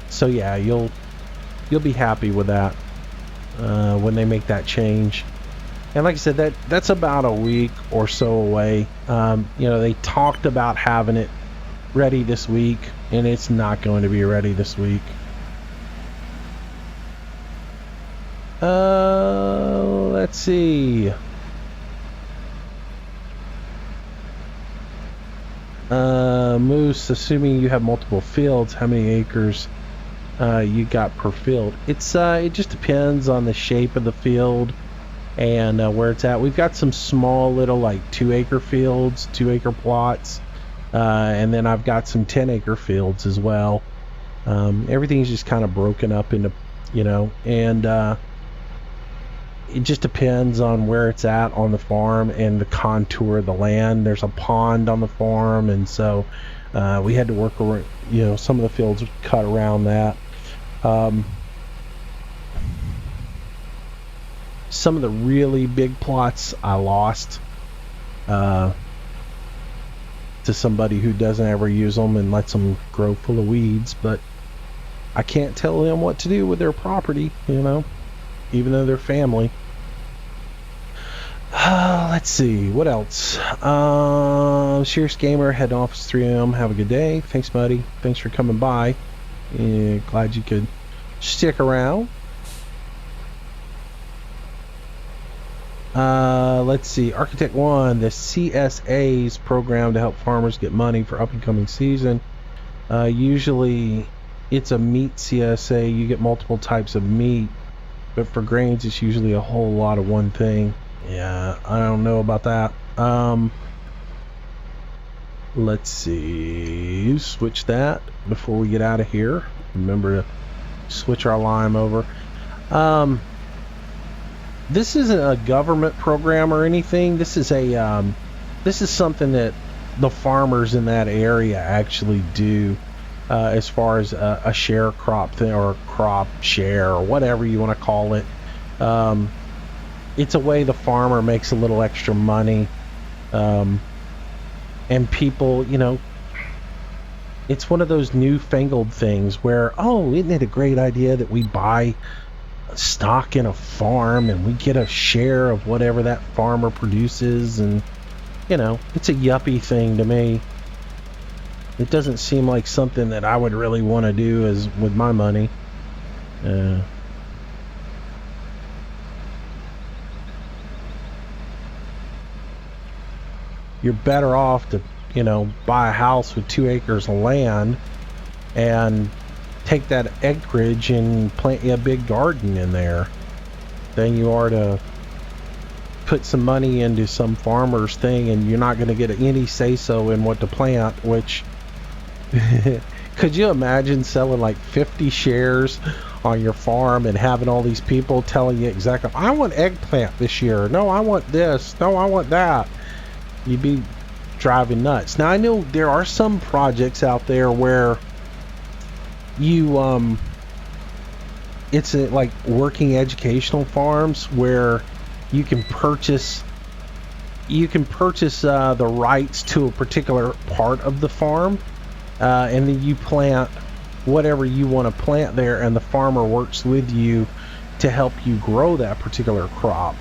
A: So yeah, you'll be happy with that when they make that change. And like I said, that's about a week or so away. You know, they talked about having it ready this week, and it's not going to be ready this week. Let's see. Moose, assuming you have multiple fields, how many acres you got per field? It just depends on the shape of the field and where it's at. We've got some small little like 2-acre fields, 2-acre plots, and then I've got some 10-acre fields as well. Everything's just kind of broken up into, you know, and it just depends on where it's at on the farm and the contour of the land. There's a pond on the farm, and so we had to work around, you know, some of the fields cut around that. Some of the really big plots I lost to somebody who doesn't ever use them and lets them grow full of weeds, but I can't tell them what to do with their property, you know, even though they're family. Let's see, what else? Shears Gamer, head office 3M, have a good day. Thanks, buddy. Thanks for coming by. Glad you could stick around. Let's see, Architect 1, the CSA's program to help farmers get money for up and coming season. Usually it's a meat CSA. You get multiple types of meat, but for grains it's usually a whole lot of one thing. Yeah, I don't know about that. Let's see, switch that before we get out of here. Remember to switch our lime over. This isn't a government program or anything. This is a this is something that the farmers in that area actually do, as far as a share crop thing, or a crop share, or whatever you want to call it. It's a way the farmer makes a little extra money, and people, you know, it's one of those newfangled things where, oh, isn't it a great idea that we buy stock in a farm and we get a share of whatever that farmer produces? And, you know, it's a yuppie thing to me. It doesn't seem like something that I would really want to do as with my money. You're better off to, you know, buy a house with 2 acres of land and take that acreage and plant you a big garden in there than you are to put some money into some farmer's thing and you're not going to get any say-so in what to plant, which could you imagine selling like 50 shares on your farm and having all these people telling you exactly, I want eggplant this year, no I want this, no I want that? You'd be driving nuts. Now I know there are some projects out there where you it's like working educational farms where you can purchase the rights to a particular part of the farm, and then you plant whatever you want to plant there, and the farmer works with you to help you grow that particular crop.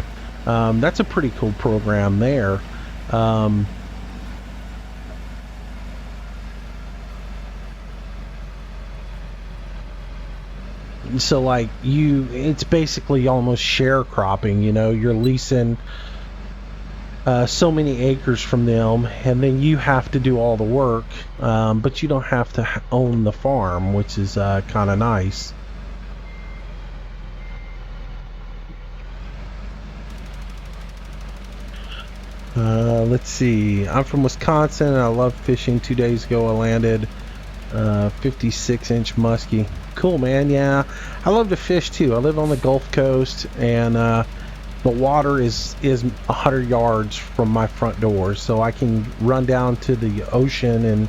A: That's a pretty cool program there. So like it's basically almost sharecropping, you know, you're leasing so many acres from them and then you have to do all the work, but you don't have to own the farm, which is kind of nice. Let's see, I'm from Wisconsin and I love fishing. 2 days ago I landed 56-inch muskie. Cool, man. Yeah, I love to fish too. I live on the Gulf Coast, and the water is 100 yards from my front door, so I can run down to the ocean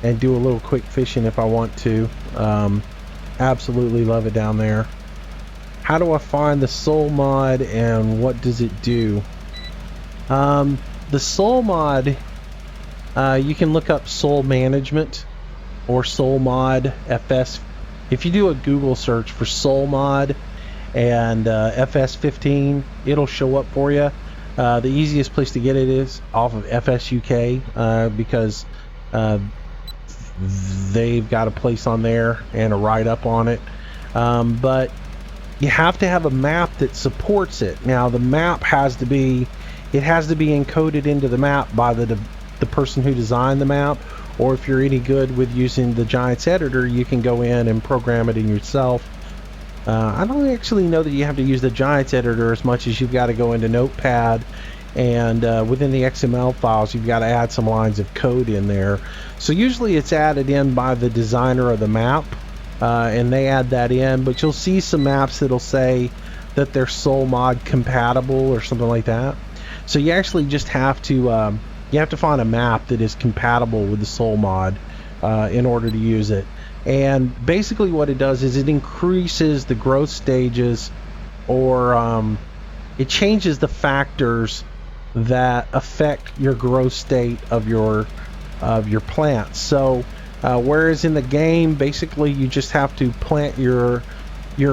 A: and do a little quick fishing if I want to. Absolutely love it down there. How do I find the soul mod and what does it do? The soul mod You can look up soil management or soil mod FS. If you do a Google search for soil mod and FS15, it'll show up for you. The easiest place to get it is off of FSUK, because they've got a place on there and a write-up on it. But you have to have a map that supports it. Now the map has to be encoded into the map by the person who designed the map, or if you're any good with using the Giants editor, you can go in and program it in yourself. I don't actually know that you have to use the Giants editor as much as you've got to go into Notepad, and within the XML files you've got to add some lines of code in there. So usually it's added in by the designer of the map, and they add that in, but you'll see some maps that'll say that they're soil mod compatible or something like that. So you actually just have to find a map that is compatible with the soil mod in order to use it. And basically what it does is it increases the growth stages, or it changes the factors that affect your growth state of your plants. So whereas in the game, basically you just have to plant your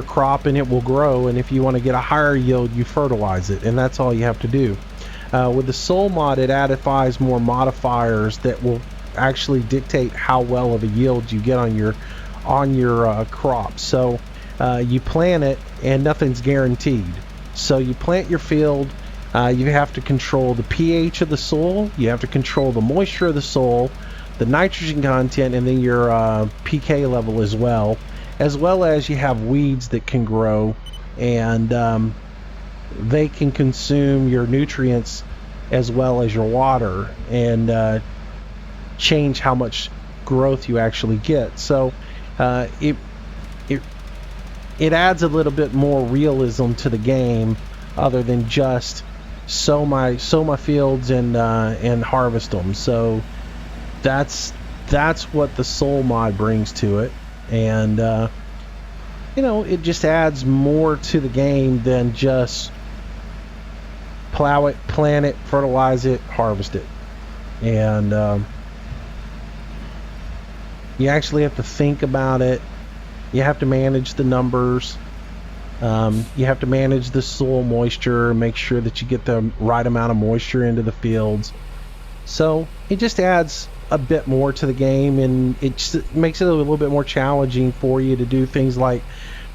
A: crop and it will grow, and if you want to get a higher yield, you fertilize it, and that's all you have to do. With the soil mod, it adds more modifiers that will actually dictate how well of a yield you get on your crop. So you plant it and nothing's guaranteed. So you plant your field, you have to control the pH of the soil, you have to control the moisture of the soil, the nitrogen content, and then your pK level as well as you have weeds that can grow, and they can consume your nutrients as well as your water, and change how much growth you actually get. So it adds a little bit more realism to the game, other than just sow my fields and harvest them. So that's what the soil mod brings to it, and it just adds more to the game than just plow it, plant it, fertilize it, harvest it. And you actually have to think about it. You have to manage the numbers. You have to manage the soil moisture, make sure that you get the right amount of moisture into the fields. So it just adds a bit more to the game, and it just makes it a little bit more challenging for you to do things like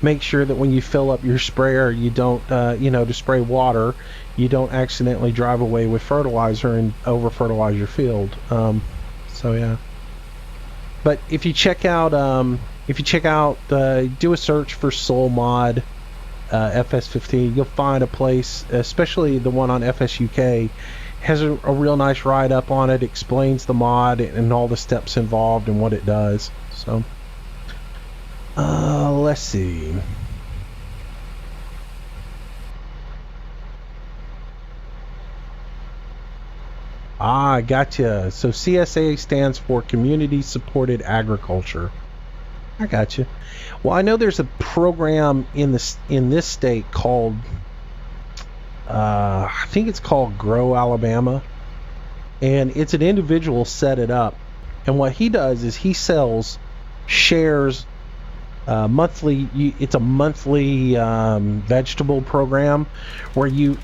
A: make sure that when you fill up your sprayer, you don't, to spray water, you don't accidentally drive away with fertilizer and over fertilize your field. So yeah. But if you check out, do a search for soil mod FS15, you'll find a place, especially the one on FSUK, has a real nice write-up on it, explains the mod and all the steps involved and what it does. So let's see. I gotcha. So CSA stands for Community Supported Agriculture. I gotcha. Well, I know there's a program in this state called I think it's called Grow Alabama, and it's an individual set it up, and what he does is he sells shares monthly. It's a monthly vegetable program where you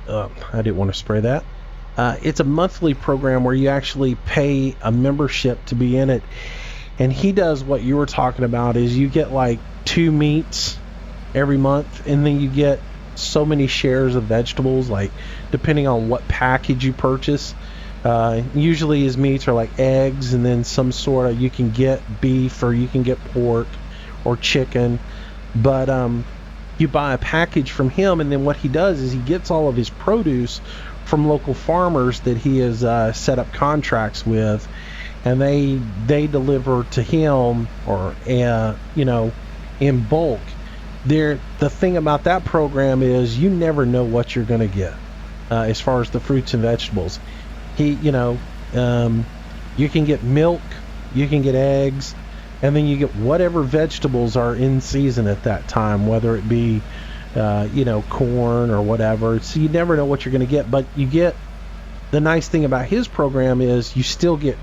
A: I didn't want to spray that. It's a monthly program where you actually pay a membership to be in it, and he does what you were talking about, is you get like 2 meats every month, and then you get so many shares of vegetables, like depending on what package you purchase. Usually his meats are like eggs, and then some sort of, you can get beef or you can get pork or chicken, but you buy a package from him, and then what he does is he gets all of his produce from local farmers that he has set up contracts with, and they deliver to him, or in bulk. The thing about that program is you never know what you're going to get as far as the fruits and vegetables. You can get milk, you can get eggs, and then you get whatever vegetables are in season at that time, whether it be corn or whatever. So you never know what you're going to get, but you get the nice thing about his program is you still get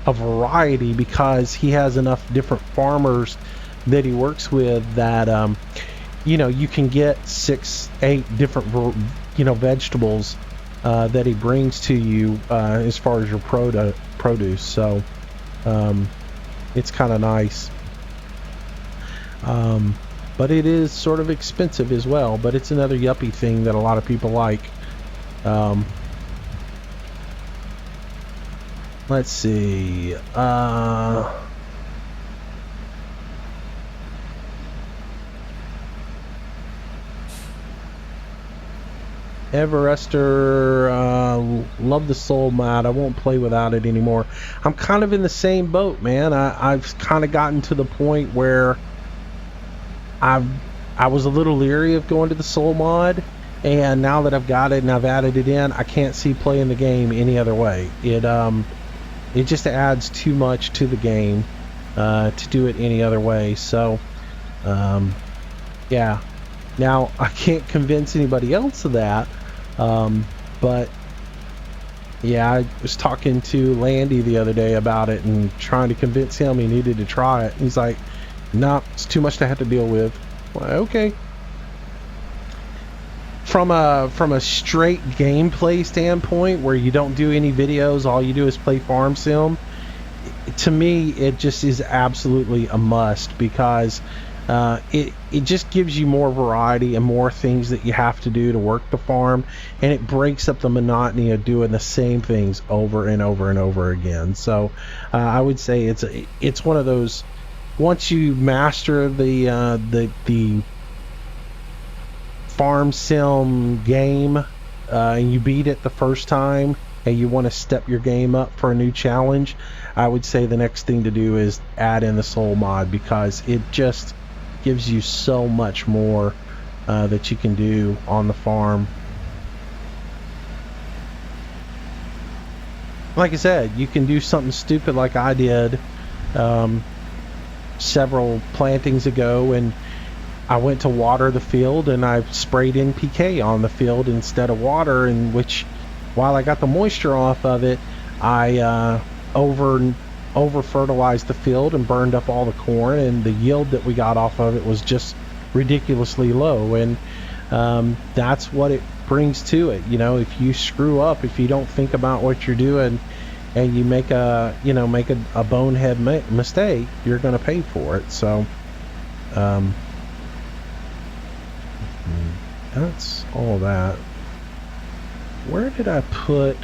A: a variety because he has enough different farmers that he works with that you know, you can get 6-8 different vegetables that he brings to you as far as your produce. So it's kind of nice, but it is sort of expensive as well, but it's another yuppie thing that a lot of people like. Let's see. Everester, love the soul mod. I won't play without it anymore. I'm kind of in the same boat, man. I've kind of gotten to the point where I was a little leery of going to the soul mod, and now that I've got it and I've added it in, I can't see playing the game any other way. It just adds too much to the game to do it any other way. So yeah, now I can't convince anybody else of that. But yeah, I was talking to Landy the other day about it and trying to convince him he needed to try it. He's like, nah, it's too much to have to deal with. Well, okay. From a straight gameplay standpoint, where you don't do any videos, all you do is play farm sim, to me it just is absolutely a must, because it just gives you more variety and more things that you have to do to work the farm, and it breaks up the monotony of doing the same things over and over and over again. So I would say it's one of those, once you master the farm sim game and you beat it the first time and you want to step your game up for a new challenge, I would say the next thing to do is add in the soul mod, because it just gives you so much more that you can do on the farm. Like I said, you can do something stupid like I did several plantings ago, and I went to water the field and I sprayed NPK on the field instead of water, in which, while I got the moisture off of it, I over fertilized the field and burned up all the corn, and the yield that we got off of it was just ridiculously low. And that's what it brings to it. You know, if you screw up, if you don't think about what you're doing, and you make a bonehead mistake, you're going to pay for it. So that's all that. Where did I put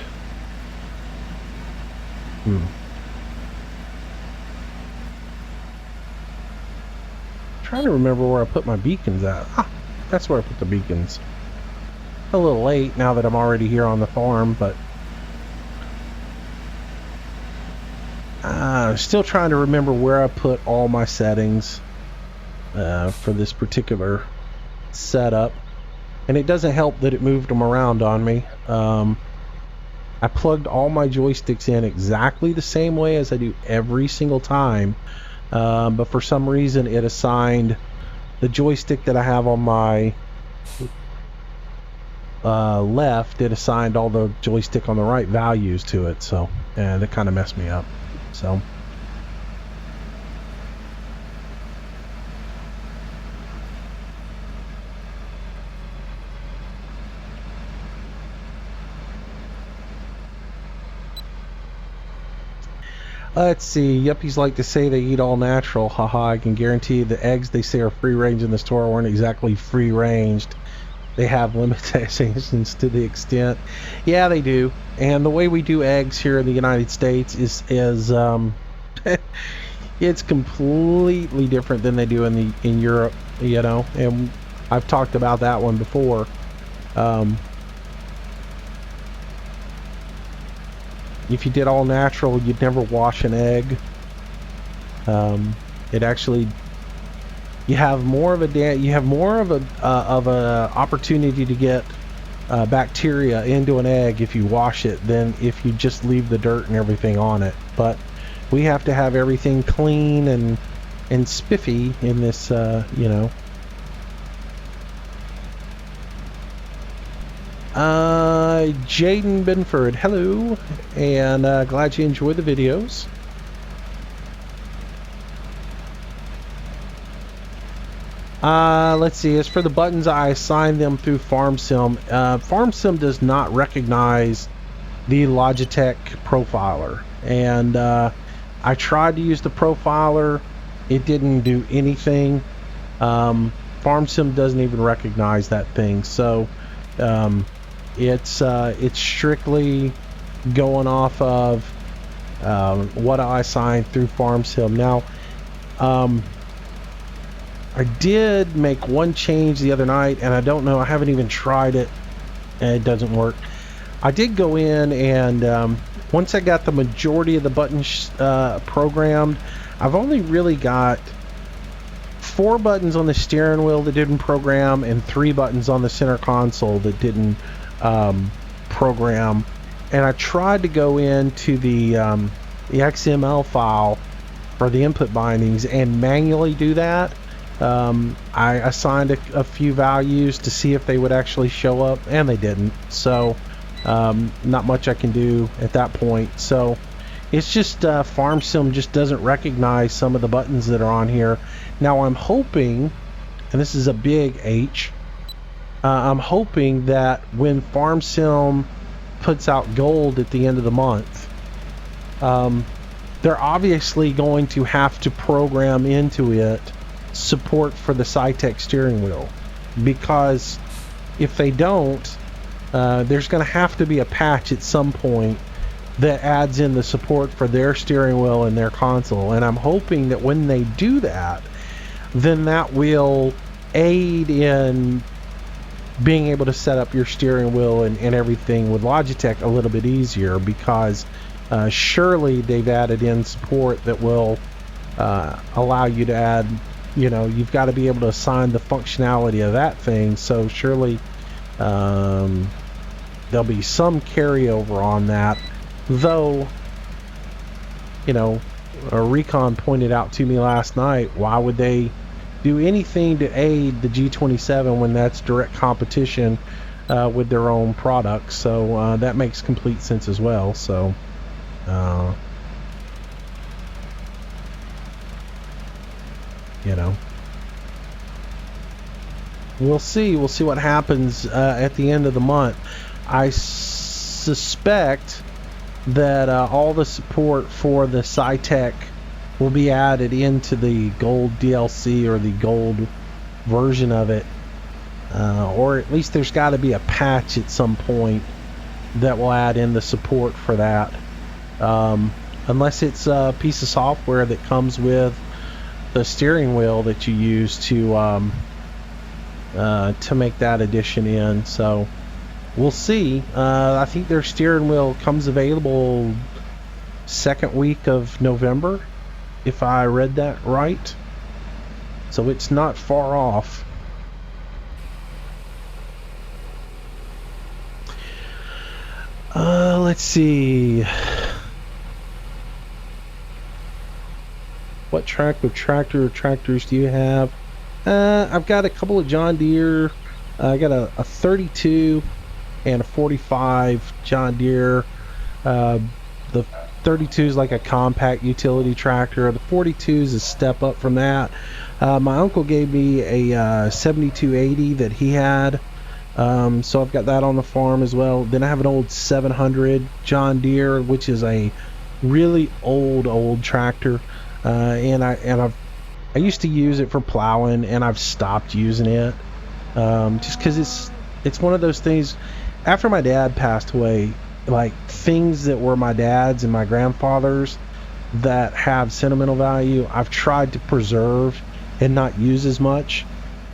A: trying to remember where I put my beacons at. That's where I put the beacons. A little late now that I'm already here on the farm, but still trying to remember where I put all my settings for this particular setup. And it doesn't help that it moved them around on me. I plugged all my joysticks in exactly the same way as I do every single time, but for some reason it assigned the joystick that I have on my left, it assigned all the joystick on the right values to it. So that kind of messed me up. So let's see. Yuppies like to say they eat all natural. Haha, I can guarantee the eggs they say are free range in the store weren't exactly free ranged. They have limitations to the extent. Yeah, they do. And the way we do eggs here in the United States is it's completely different than they do in Europe, you know. And I've talked about that one before. If you did all natural, you'd never wash an egg. It actually, you have more of a opportunity to get bacteria into an egg if you wash it than if you just leave the dirt and everything on it. But we have to have everything clean and spiffy in this, you know. Jaden Benford, hello, and glad you enjoy the videos. Let's see, as for the buttons, I assigned them through FarmSim. FarmSim does not recognize the Logitech profiler, and I tried to use the profiler. It didn't do anything. FarmSim doesn't even recognize that thing, so it's strictly going off of what I assigned through FarmSim. Now, I did make one change the other night, and I don't know, I haven't even tried it, and it doesn't work. I did go in and once I got the majority of the buttons programmed, I've only really got 4 buttons on the steering wheel that didn't program and 3 buttons on the center console that didn't program. And I tried to go into the XML file for the input bindings and manually do that. I assigned a few values to see if they would actually show up, and they didn't. So not much I can do at that point. So it's just FarmSim just doesn't recognize some of the buttons that are on here. Now I'm hoping, and this is a big H, I'm hoping that when FarmSim puts out gold at the end of the month, they're obviously going to have to program into it support for the Cytec steering wheel, because if they don't, there's going to have to be a patch at some point that adds in the support for their steering wheel and their console. And I'm hoping that when they do that, then that will aid in being able to set up your steering wheel and everything with Logitech a little bit easier, because surely they've added in support that will allow you to add, you know, you've got to be able to assign the functionality of that thing. So surely there'll be some carryover on that, though, you know, Recon pointed out to me last night, why would they do anything to aid the G27 when that's direct competition with their own products? So that makes complete sense as well. So you know, we'll see what happens at the end of the month. I suspect that all the support for the Cytec will be added into the gold DLC or the gold version of it, or at least there's got to be a patch at some point that will add in the support for that, unless it's a piece of software that comes with the steering wheel that you use to make that addition in. So we'll see. I think their steering wheel comes available second week of November, if I read that right. So it's not far off. Let's see. What tractors do you have? I've got a couple of John Deere. I got a 32 and a 45 John Deere. The 32 is like a compact utility tractor. The 42 is a step up from that. My uncle gave me a 7280 that he had, so I've got that on the farm as well. Then I have an old 700 John Deere, which is a really old tractor, and I used to use it for plowing, and I've stopped using it just because it's one of those things. After my dad passed away, like things that were my dad's and my grandfather's that have sentimental value, I've tried to preserve and not use as much.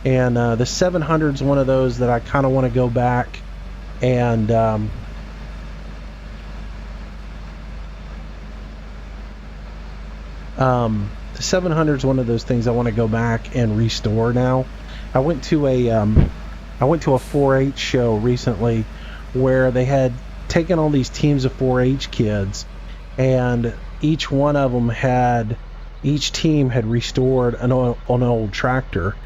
A: And the 700 is one of those that I kind of want to go back and the 700 is one of those things I want to go back and restore now. I went to a 4-H show recently where they had taken all these teams of 4-H kids, and each team had restored an old tractor,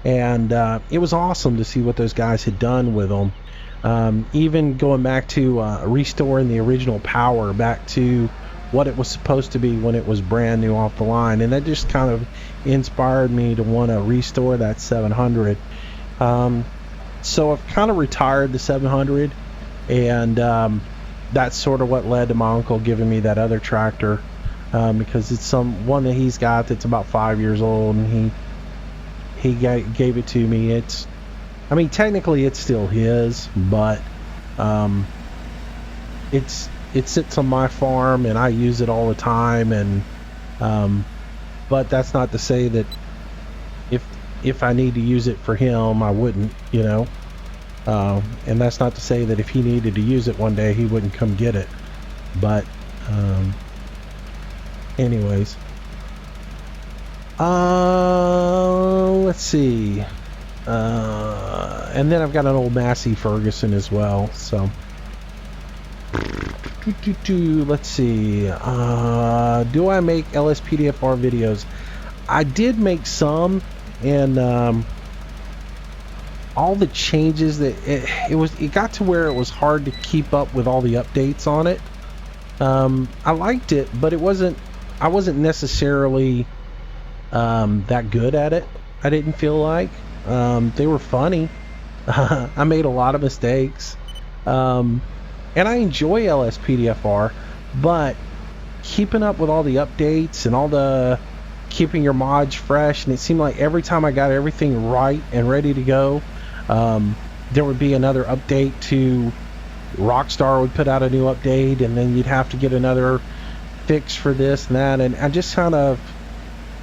A: and it was awesome to see what those guys had done with them. Even going back to restoring the original power back to what it was supposed to be when it was brand new off the line, and that just kind of inspired me to want to restore that 700. So I've kind of retired the 700, and that's sort of what led to my uncle giving me that other tractor, because it's one that he's got that's about 5 years old, and he gave it to me. I mean, technically it's still his, but it sits on my farm and I use it all the time, and but that's not to say that if I need to use it for him, I wouldn't, you know. And that's not to say that if he needed to use it one day, he wouldn't come get it. But anyways, let's see. And then I've got an old Massey Ferguson as well. So let's see. Do I make LSPDFR videos? I did make some, and all the changes that it got to where it was hard to keep up with all the updates on it. I liked it, but I wasn't necessarily that good at it. I didn't feel like they were funny. I made a lot of mistakes, and I enjoy LSPDFR, but keeping up with all the updates and all the keeping your mods fresh, and it seemed like every time I got everything right and ready to go, there would be another update to Rockstar would put out a new update, and then you'd have to get another fix for this and that, and I just kind of,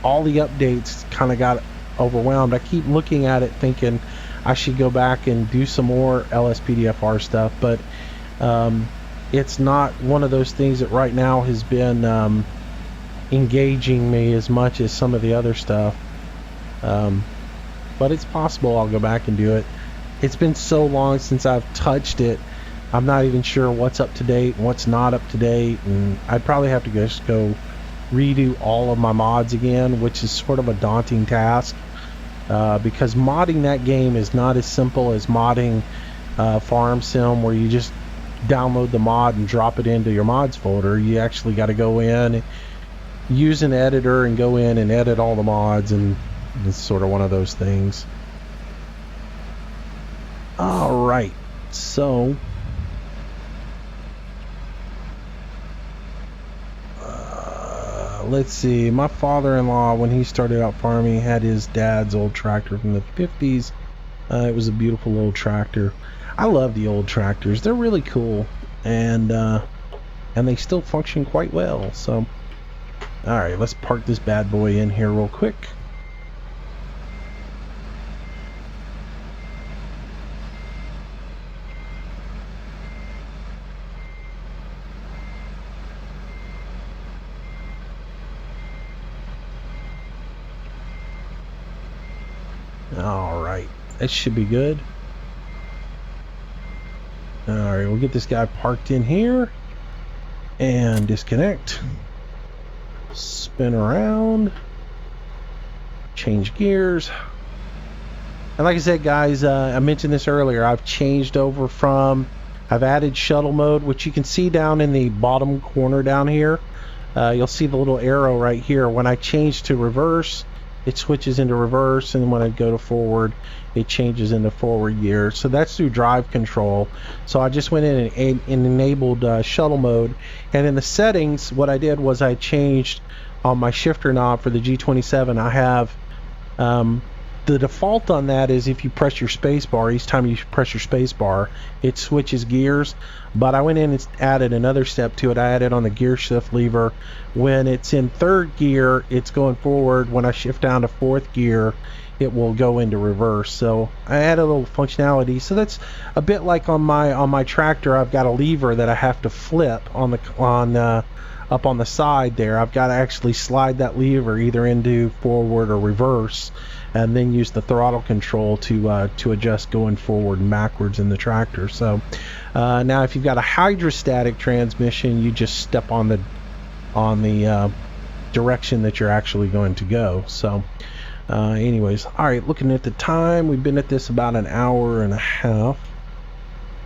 A: all the updates kind of got overwhelmed. I keep looking at it thinking I should go back and do some more LSPDFR stuff, but it's not one of those things that right now has been engaging me as much as some of the other stuff, but it's possible I'll go back and do it. It's been so long since I've touched it, I'm not even sure what's up to date and what's not up to date, and I'd probably have to just go redo all of my mods again, which is sort of a daunting task, because modding that game is not as simple as modding Farm Sim, where you just download the mod and drop it into your mods folder. You actually got to go in, use an editor, and go in and edit all the mods, and it's sort of one of those things. Alright, so let's see. My father-in-law, when he started out farming, had his dad's old tractor from the 50s. It was a beautiful old tractor. I love the old tractors. They're really cool, and they still function quite well. So alright, let's park this bad boy in here real quick. Alright, that should be good. Alright, we'll get this guy parked in here and disconnect. Spin around. Change gears. And like I said, guys, I mentioned this earlier, I've changed over from, I've added shuttle mode, which you can see down in the bottom corner down here. You'll see the little arrow right here. When I change to reverse, it switches into reverse, and when I go to forward, it changes into forward gear. So that's through drive control. So I just went in and enabled shuttle mode, and in the settings, what I did was I changed on my shifter knob for the G27. I have the default on that is if you press your space bar, each time you press your space bar, it switches gears. But I went in and added another step to it. I added on the gear shift lever. When it's in third gear, it's going forward. When I shift down to fourth gear, it will go into reverse. So I added a little functionality. So that's a bit like on my tractor. I've got a lever that I have to flip up on the side there. I've got to actually slide that lever either into forward or reverse, and then use the throttle control to adjust going forward and backwards in the tractor. So now if you've got a hydrostatic transmission, you just step on the direction that you're actually going to go. So anyways, all right, looking at the time, we've been at this about an hour and a half.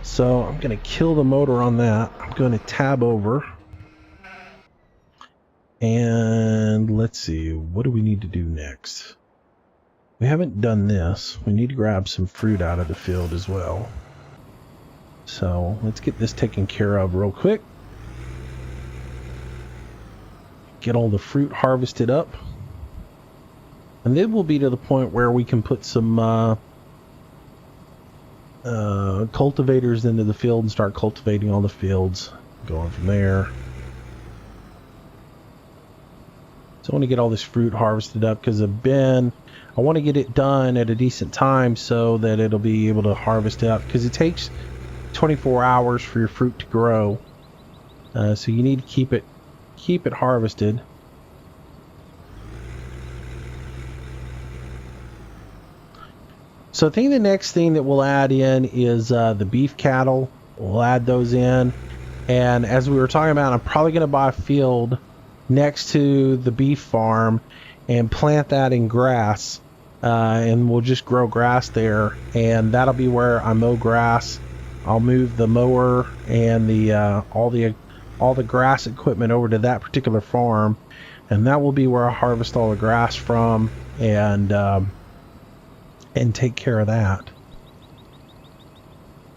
A: So I'm going to kill the motor on that. I'm going to tab over. And let's see, what do we need to do next? We haven't done this. We need to grab some fruit out of the field as well. So let's get this taken care of real quick. Get all the fruit harvested up. And then we'll be to the point where we can put some cultivators into the field and start cultivating all the fields. Going from there. So I want to get all this fruit harvested up because I want to get it done at a decent time so that it'll be able to harvest it up, because it takes 24 hours for your fruit to grow. So you need to keep it harvested. So I think the next thing that we'll add in is the beef cattle. We'll add those in. And as we were talking about, I'm probably going to buy a field next to the beef farm and plant that in grass. And we'll just grow grass there. And that'll be where I mow grass. I'll move the mower and the all the grass equipment over to that particular farm. And that will be where I harvest all the grass from and take care of that.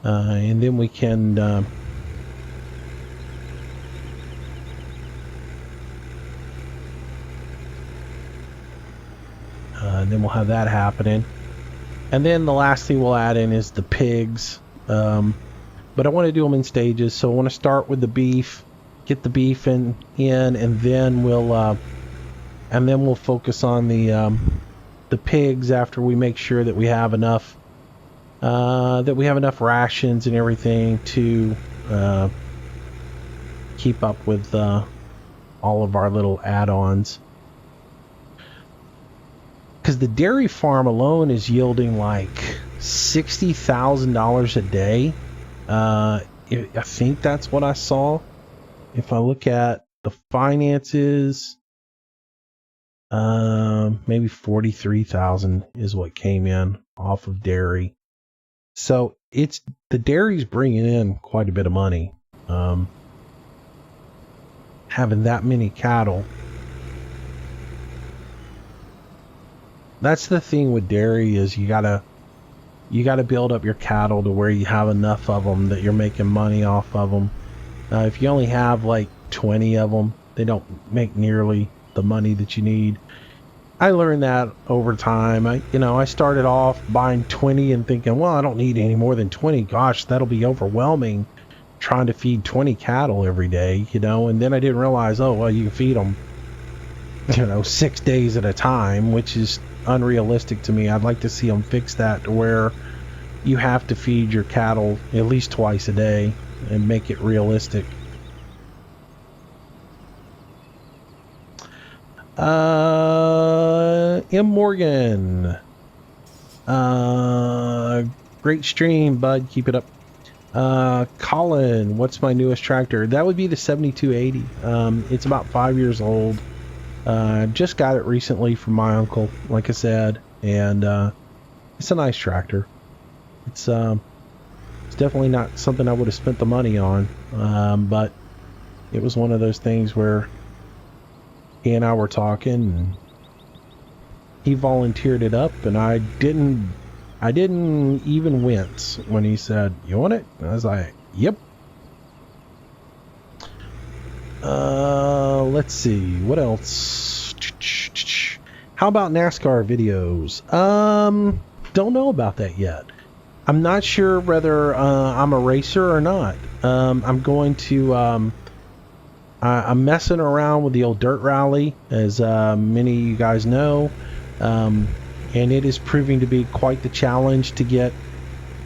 A: And then we can and then we'll have that happening. And then the last thing we'll add in is the pigs. But I want to do them in stages. So I want to start with the beef, get the beef in, and then we'll focus on the pigs after we make sure that we have enough rations and everything to keep up with all of our little add-ons. Because the dairy farm alone is yielding like $60,000 a day. I think that's what I saw. If I look at the finances, maybe 43,000 is what came in off of dairy. So the dairy's bringing in quite a bit of money. Having that many cattle. That's the thing with dairy, is you gotta build up your cattle to where you have enough of them that you're making money off of them. If you only have like 20 of them, they don't make nearly the money that you need. I learned that over time. I started off buying 20 and thinking, well, I don't need any more than 20. Gosh, that'll be overwhelming trying to feed 20 cattle every day, and then I didn't realize, oh, well, you can feed them, 6 days at a time, which is unrealistic to me. I'd like to see them fix that to where you have to feed your cattle at least twice a day and make it realistic. M. Morgan. Great stream, bud. Keep it up. Colin, what's my newest tractor? That would be the 7280. It's about 5 years old. Just got it recently from my uncle, like I said, and it's a nice tractor. It's definitely not something I would have spent the money on, but it was one of those things where he and I were talking, and he volunteered it up, and I didn't even wince when he said, "You want it?" And I was like, "Yep." Let's see, what else? How about NASCAR videos? Don't know about that yet. I'm not sure whether I'm a racer or not. I'm going to I'm messing around with the old dirt rally, as many of you guys know, and it is proving to be quite the challenge to get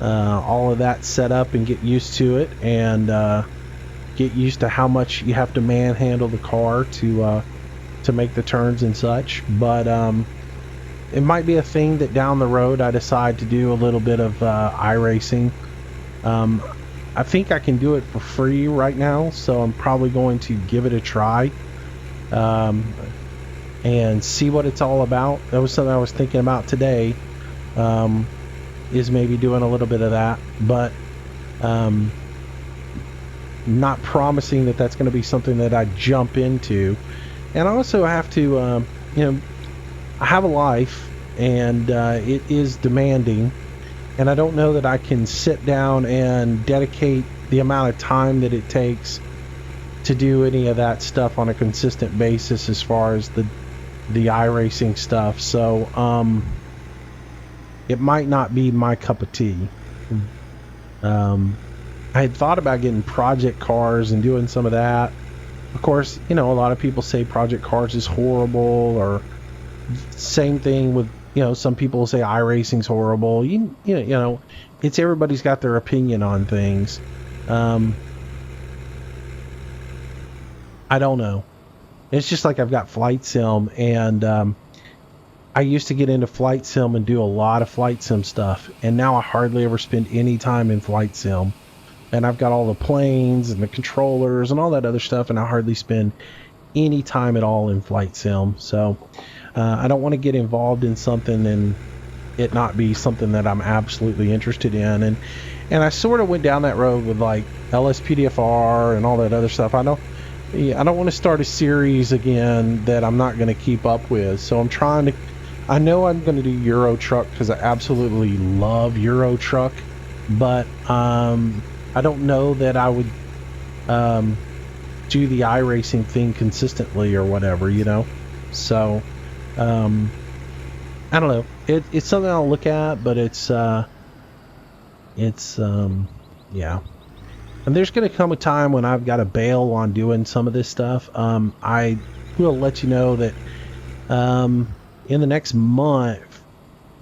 A: all of that set up and get used to it, and get used to how much you have to manhandle the car to make the turns and such. But it might be a thing that down the road I decide to do a little bit of iRacing. I think I can do it for free right now, so I'm probably going to give it a try and see what it's all about. That was something I was thinking about today, is maybe doing a little bit of that. But Not promising that that's going to be something that I jump into. And I also have to, I have a life, and it is demanding, and I don't know that I can sit down and dedicate the amount of time that it takes to do any of that stuff on a consistent basis as far as the iRacing stuff. So it might not be my cup of tea. I had thought about getting project cars and doing some of that. Of course, a lot of people say project cars is horrible, or same thing with, some people say iRacing's horrible. It's everybody's got their opinion on things. I don't know. It's just like I've got flight sim, and I used to get into flight sim and do a lot of flight sim stuff, and now I hardly ever spend any time in flight sim. And I've got all the planes and the controllers and all that other stuff, and I hardly spend any time at all in flight sim. So I don't want to get involved in something and it not be something that I'm absolutely interested in. And I sort of went down that road with like LSPDFR and all that other stuff. I don't want to start a series again that I'm not going to keep up with. So I know I'm going to do Euro Truck because I absolutely love Euro Truck, but I don't know that I would do the iRacing thing consistently or whatever, So I don't know. It's something I'll look at, but yeah. And there's going to come a time when I've got to bail on doing some of this stuff. I will let you know that in the next month,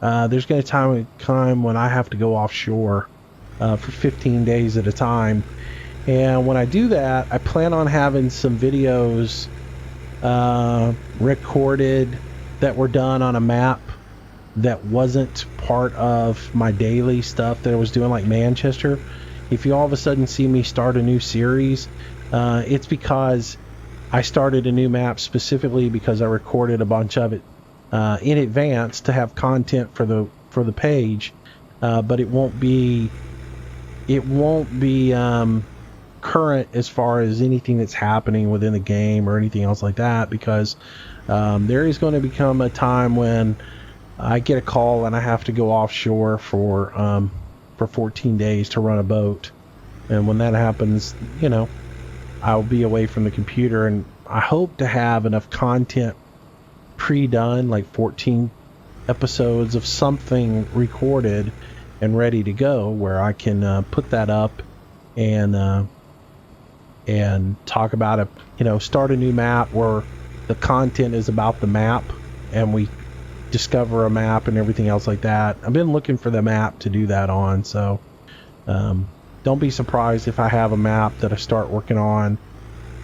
A: there's going to come a time when I have to go offshore for 15 days at a time. And when I do that, I plan on having some videos recorded that were done on a map that wasn't part of my daily stuff that I was doing, like Manchester. If you all of a sudden see me start a new series, it's because I started a new map specifically because I recorded a bunch of it in advance to have content for the page, but it won't be current as far as anything that's happening within the game or anything else like that, because there is going to become a time when I get a call and I have to go offshore for 14 days to run a boat. And when that happens, I'll be away from the computer, and I hope to have enough content pre-done, like 14 episodes of something recorded and ready to go, where I can put that up and talk about it, start a new map where the content is about the map and we discover a map and everything else like that. I've been looking for the map to do that on, so don't be surprised if I have a map that I start working on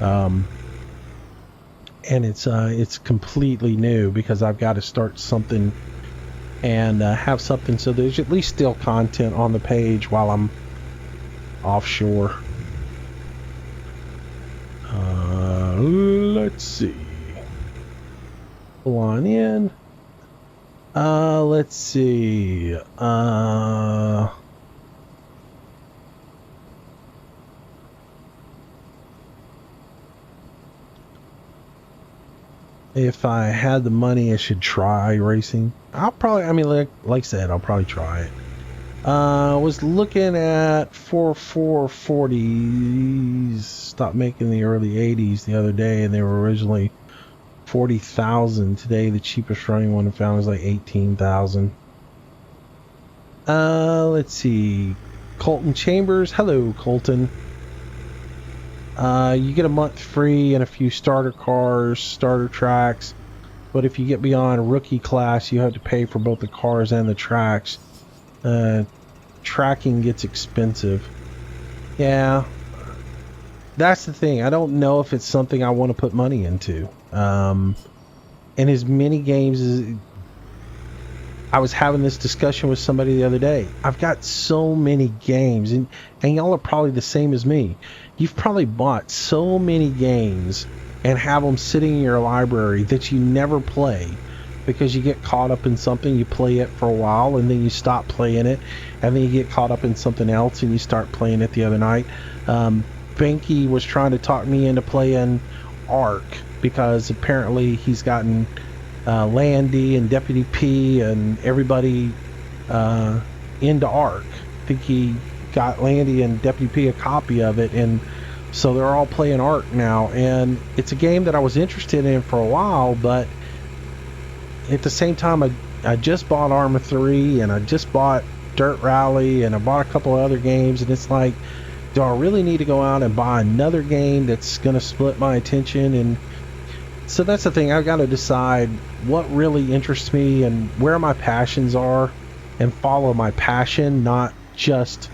A: and it's completely new, because I've got to start something and have something so there's at least still content on the page while I'm offshore. Let's see. Go on in. Let's see. If I had the money, I should try racing. I'll probably, like I said, I'll probably try it. I was looking at 440s, stopped making the early 80s the other day, and they were originally 40,000. Today, the cheapest running one I found was like 18,000. Let's see. Colton Chambers. Hello, Colton. You get a month free and a few starter cars, starter tracks, but if you get beyond rookie class, you have to pay for both the cars and the tracks. Tracking gets expensive. Yeah, that's the thing. I don't know if it's something I want to put money into. And as many games as I was having this discussion with somebody the other day, I've got so many games, and y'all are probably the same as me. You've probably bought so many games and have them sitting in your library that you never play because you get caught up in something, you play it for a while, and then you stop playing it, and then you get caught up in something else, and you start playing it the other night. Banky was trying to talk me into playing Ark, because apparently he's gotten Landy and Deputy P and everybody into Ark. I think he got Landy and Deputy P a copy of it, and so they're all playing Ark now, and it's a game that I was interested in for a while, but at the same time I just bought Arma 3 and I just bought Dirt Rally and I bought a couple of other games, and it's like, do I really need to go out and buy another game that's going to split my attention? And so that's the thing, I've got to decide what really interests me and where my passions are, and follow my passion, not just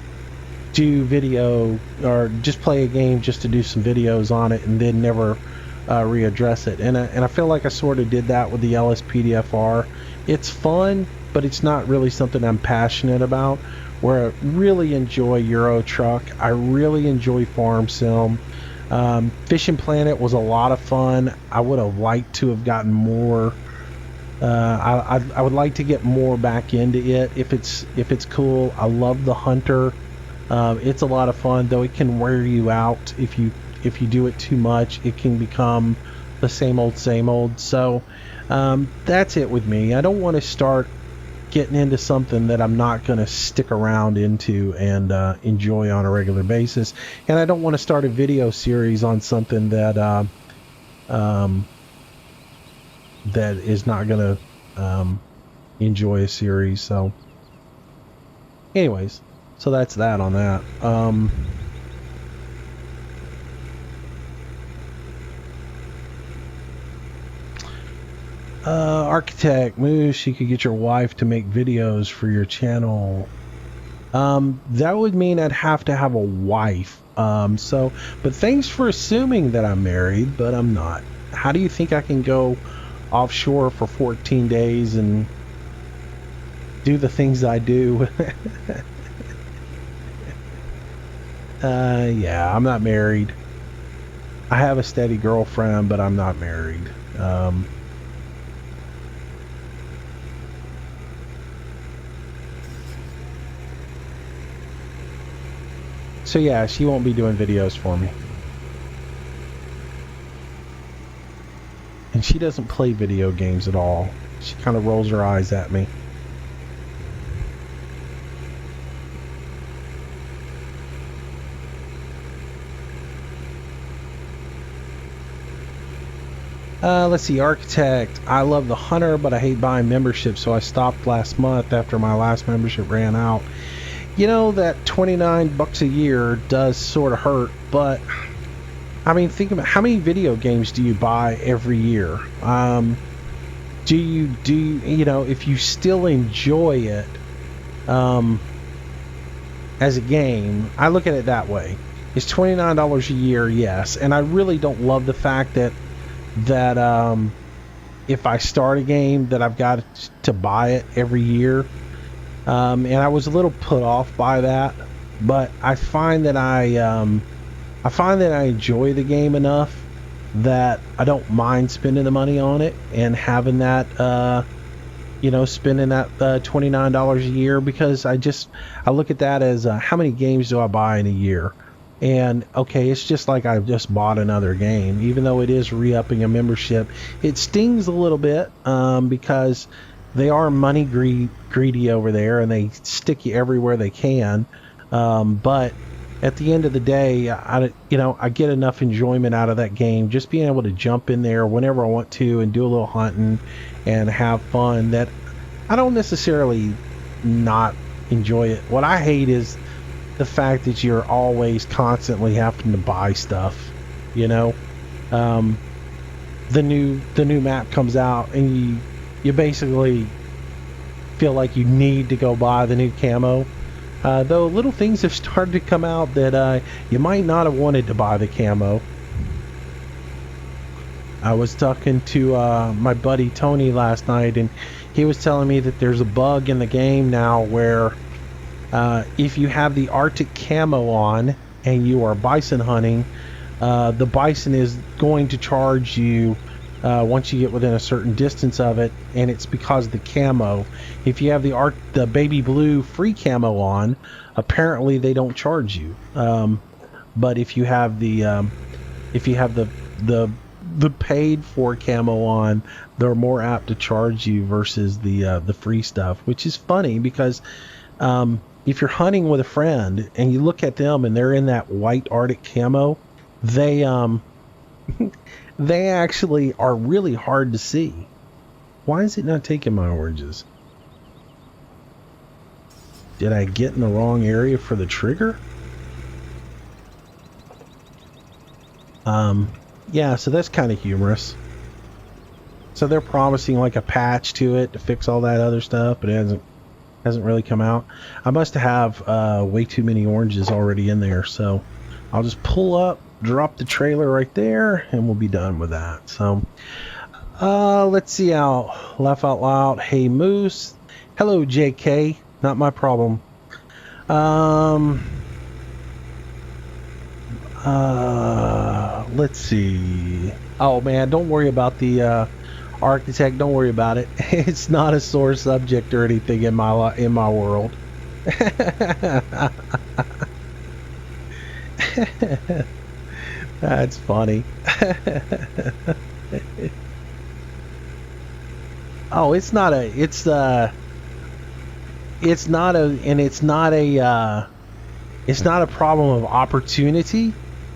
A: do video or just play a game just to do some videos on it and then never readdress it. And I feel like I sort of did that with the LSPDFR. It's fun, but it's not really something I'm passionate about. Where I really enjoy Euro Truck, I really enjoy Farm Sim. Fishing Planet was a lot of fun. I would have liked to have gotten more. I would like to get more back into it if it's cool. I love the Hunter. It's a lot of fun, though it can wear you out if you do it too much. It can become the same old. So that's it with me. I don't want to start getting into something that I'm not going to stick around into and enjoy on a regular basis, and I don't want to start a video series on something that that is not going to enjoy a series. So anyways, so that's that on that. Architect Moose, you could get your wife to make videos for your channel. That would mean I'd have to have a wife. But thanks for assuming that I'm married, but I'm not. How do you think I can go offshore for 14 days and do the things I do? Yeah, I'm not married. I have a steady girlfriend, but I'm not married. So yeah, she won't be doing videos for me. And she doesn't play video games at all. She kind of rolls her eyes at me. Let's see, Architect. I love the Hunter, but I hate buying memberships, so I stopped last month after my last membership ran out. You know, that $29 a year does sort of hurt, but I mean, think about how many video games do you buy every year? Do you know, if you still enjoy it as a game, I look at it that way. It's $29 a year, yes, and I really don't love the fact that if I start a game that I've got to buy it every year. And I was a little put off by that, but I find that I enjoy the game enough that I don't mind spending the money on it and having that, you know, spending that $29 a year, because I look at that as how many games do I buy in a year? And okay, it's just like I've just bought another game, even though it is re-upping a membership. It stings a little bit because they are money greedy over there, and they stick you everywhere they can. But at the end of the day, I get enough enjoyment out of that game just being able to jump in there whenever I want to and do a little hunting and have fun, that I don't necessarily not enjoy it. What I hate is the fact that you're always constantly having to buy stuff. You know, the new map comes out and you basically feel like you need to go buy the new camo. Though little things have started to come out that you might not have wanted to buy the camo. I was talking to my buddy Tony last night, and he was telling me that there's a bug in the game now where if you have the Arctic camo on and you are bison hunting, the bison is going to charge you once you get within a certain distance of it, and it's because of the camo. If you have the baby blue free camo on, apparently they don't charge you. But if you have the paid for camo on, they're more apt to charge you versus the free stuff, which is funny because if you're hunting with a friend and you look at them and they're in that white Arctic camo, they they actually are really hard to see. Why is it not taking my oranges? Did I get in the wrong area for the trigger? Yeah, so that's kind of humorous. So they're promising like a patch to it to fix all that other stuff, but it hasn't really come out. I must have way too many oranges already in there, so I'll just pull up, drop the trailer right there, and we'll be done with that. So let's see out. Laugh out loud. Hey Moose. Hello JK. Not my problem. Let's see. Oh man, don't worry about the architect. Don't worry about it. It's not a sore subject or anything in my world. That's funny. Oh, it's not a problem of opportunity.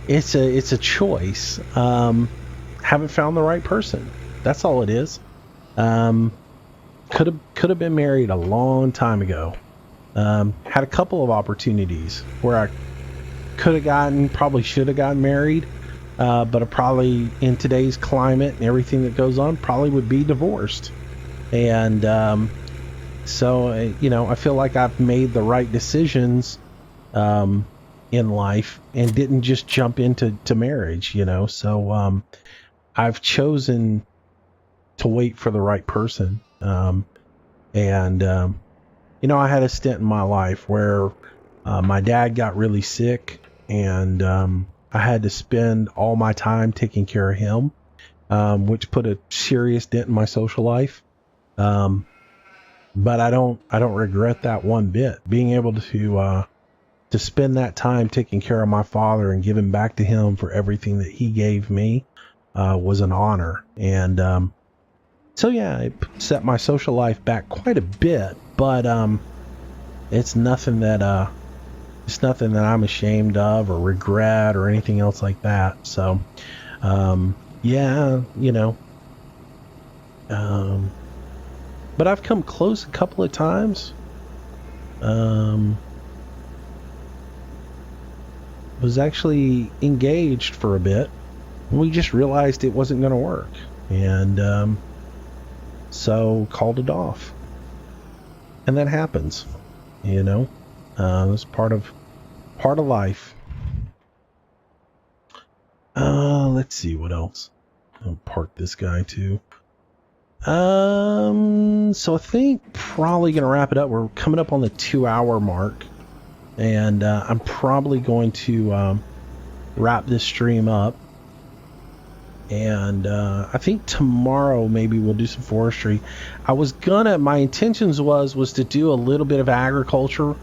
A: It's a choice. Haven't found the right person. That's all it is. Could have been married a long time ago. Had a couple of opportunities where I probably should have gotten married, but I probably, in today's climate and everything that goes on, probably would be divorced. And so I feel like I've made the right decisions in life and didn't just jump into marriage. So I've chosen to wait for the right person. I had a stint in my life where my dad got really sick, and I had to spend all my time taking care of him, which put a serious dent in my social life. But I don't regret that one bit. Being able to spend that time taking care of my father and giving back to him for everything that he gave me was an honor. And so yeah, it set my social life back quite a bit, but it's nothing that I'm ashamed of or regret or anything else like that. So yeah, but I've come close a couple of times. Was actually engaged for a bit. We just realized it wasn't going to work, and so called it off. And that happens, it's part of life. Let's see what else. I'll park this guy too. So I think probably gonna wrap it up. We're coming up on the 2-hour mark, and I'm probably going to wrap this stream up. And I think tomorrow maybe we'll do some forestry. My intentions was to do a little bit of agriculture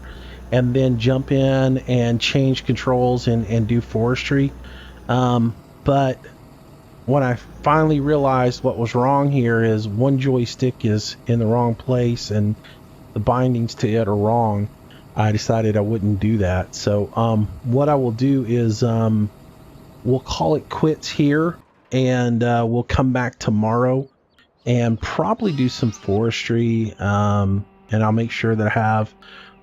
A: and then jump in and change controls and do forestry. But when I finally realized what was wrong here is one joystick is in the wrong place and the bindings to it are wrong, I decided I wouldn't do that. So what I will do is we'll call it quits here, and we'll come back tomorrow and probably do some forestry, and I'll make sure that I have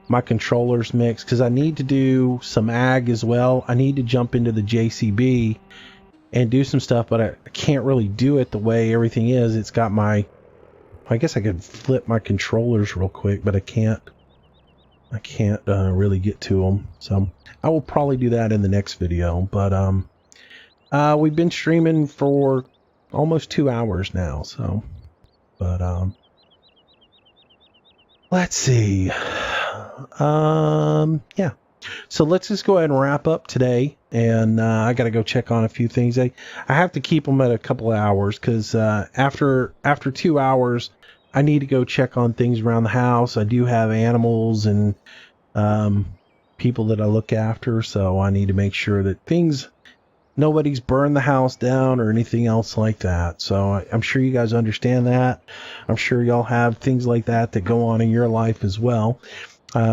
A: my controllers mixed, because I need to do some ag as well. I need to jump into the JCB and do some stuff, but I can't really do it the way everything is. It's got I guess I could flip my controllers real quick, but I can't really get to them. So I will probably do that in the next video. But we've been streaming for almost 2 hours now. So, but let's see. Yeah. So let's just go ahead and wrap up today. And I got to go check on a few things. I have to keep them at a couple of hours because after 2 hours, I need to go check on things around the house. I do have animals and people that I look after, so I need to make sure that nobody's burned the house down or anything else like that. So I'm sure you guys understand that. I'm sure y'all have things like that go on in your life as well.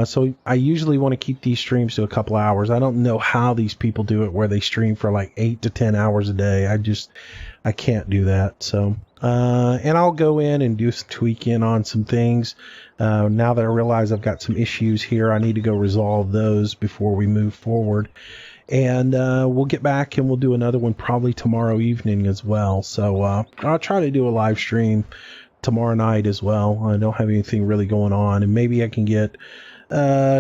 A: So I usually want to keep these streams to a couple hours. I don't know how these people do it where they stream for like 8 to 10 hours a day. I can't do that. So, and I'll go in and do some tweaking on some things. Now that I realize I've got some issues here, I need to go resolve those before we move forward. And we'll get back and we'll do another one probably tomorrow evening as well. So I'll try to do a live stream tomorrow night as well. I don't have anything really going on, and maybe I can get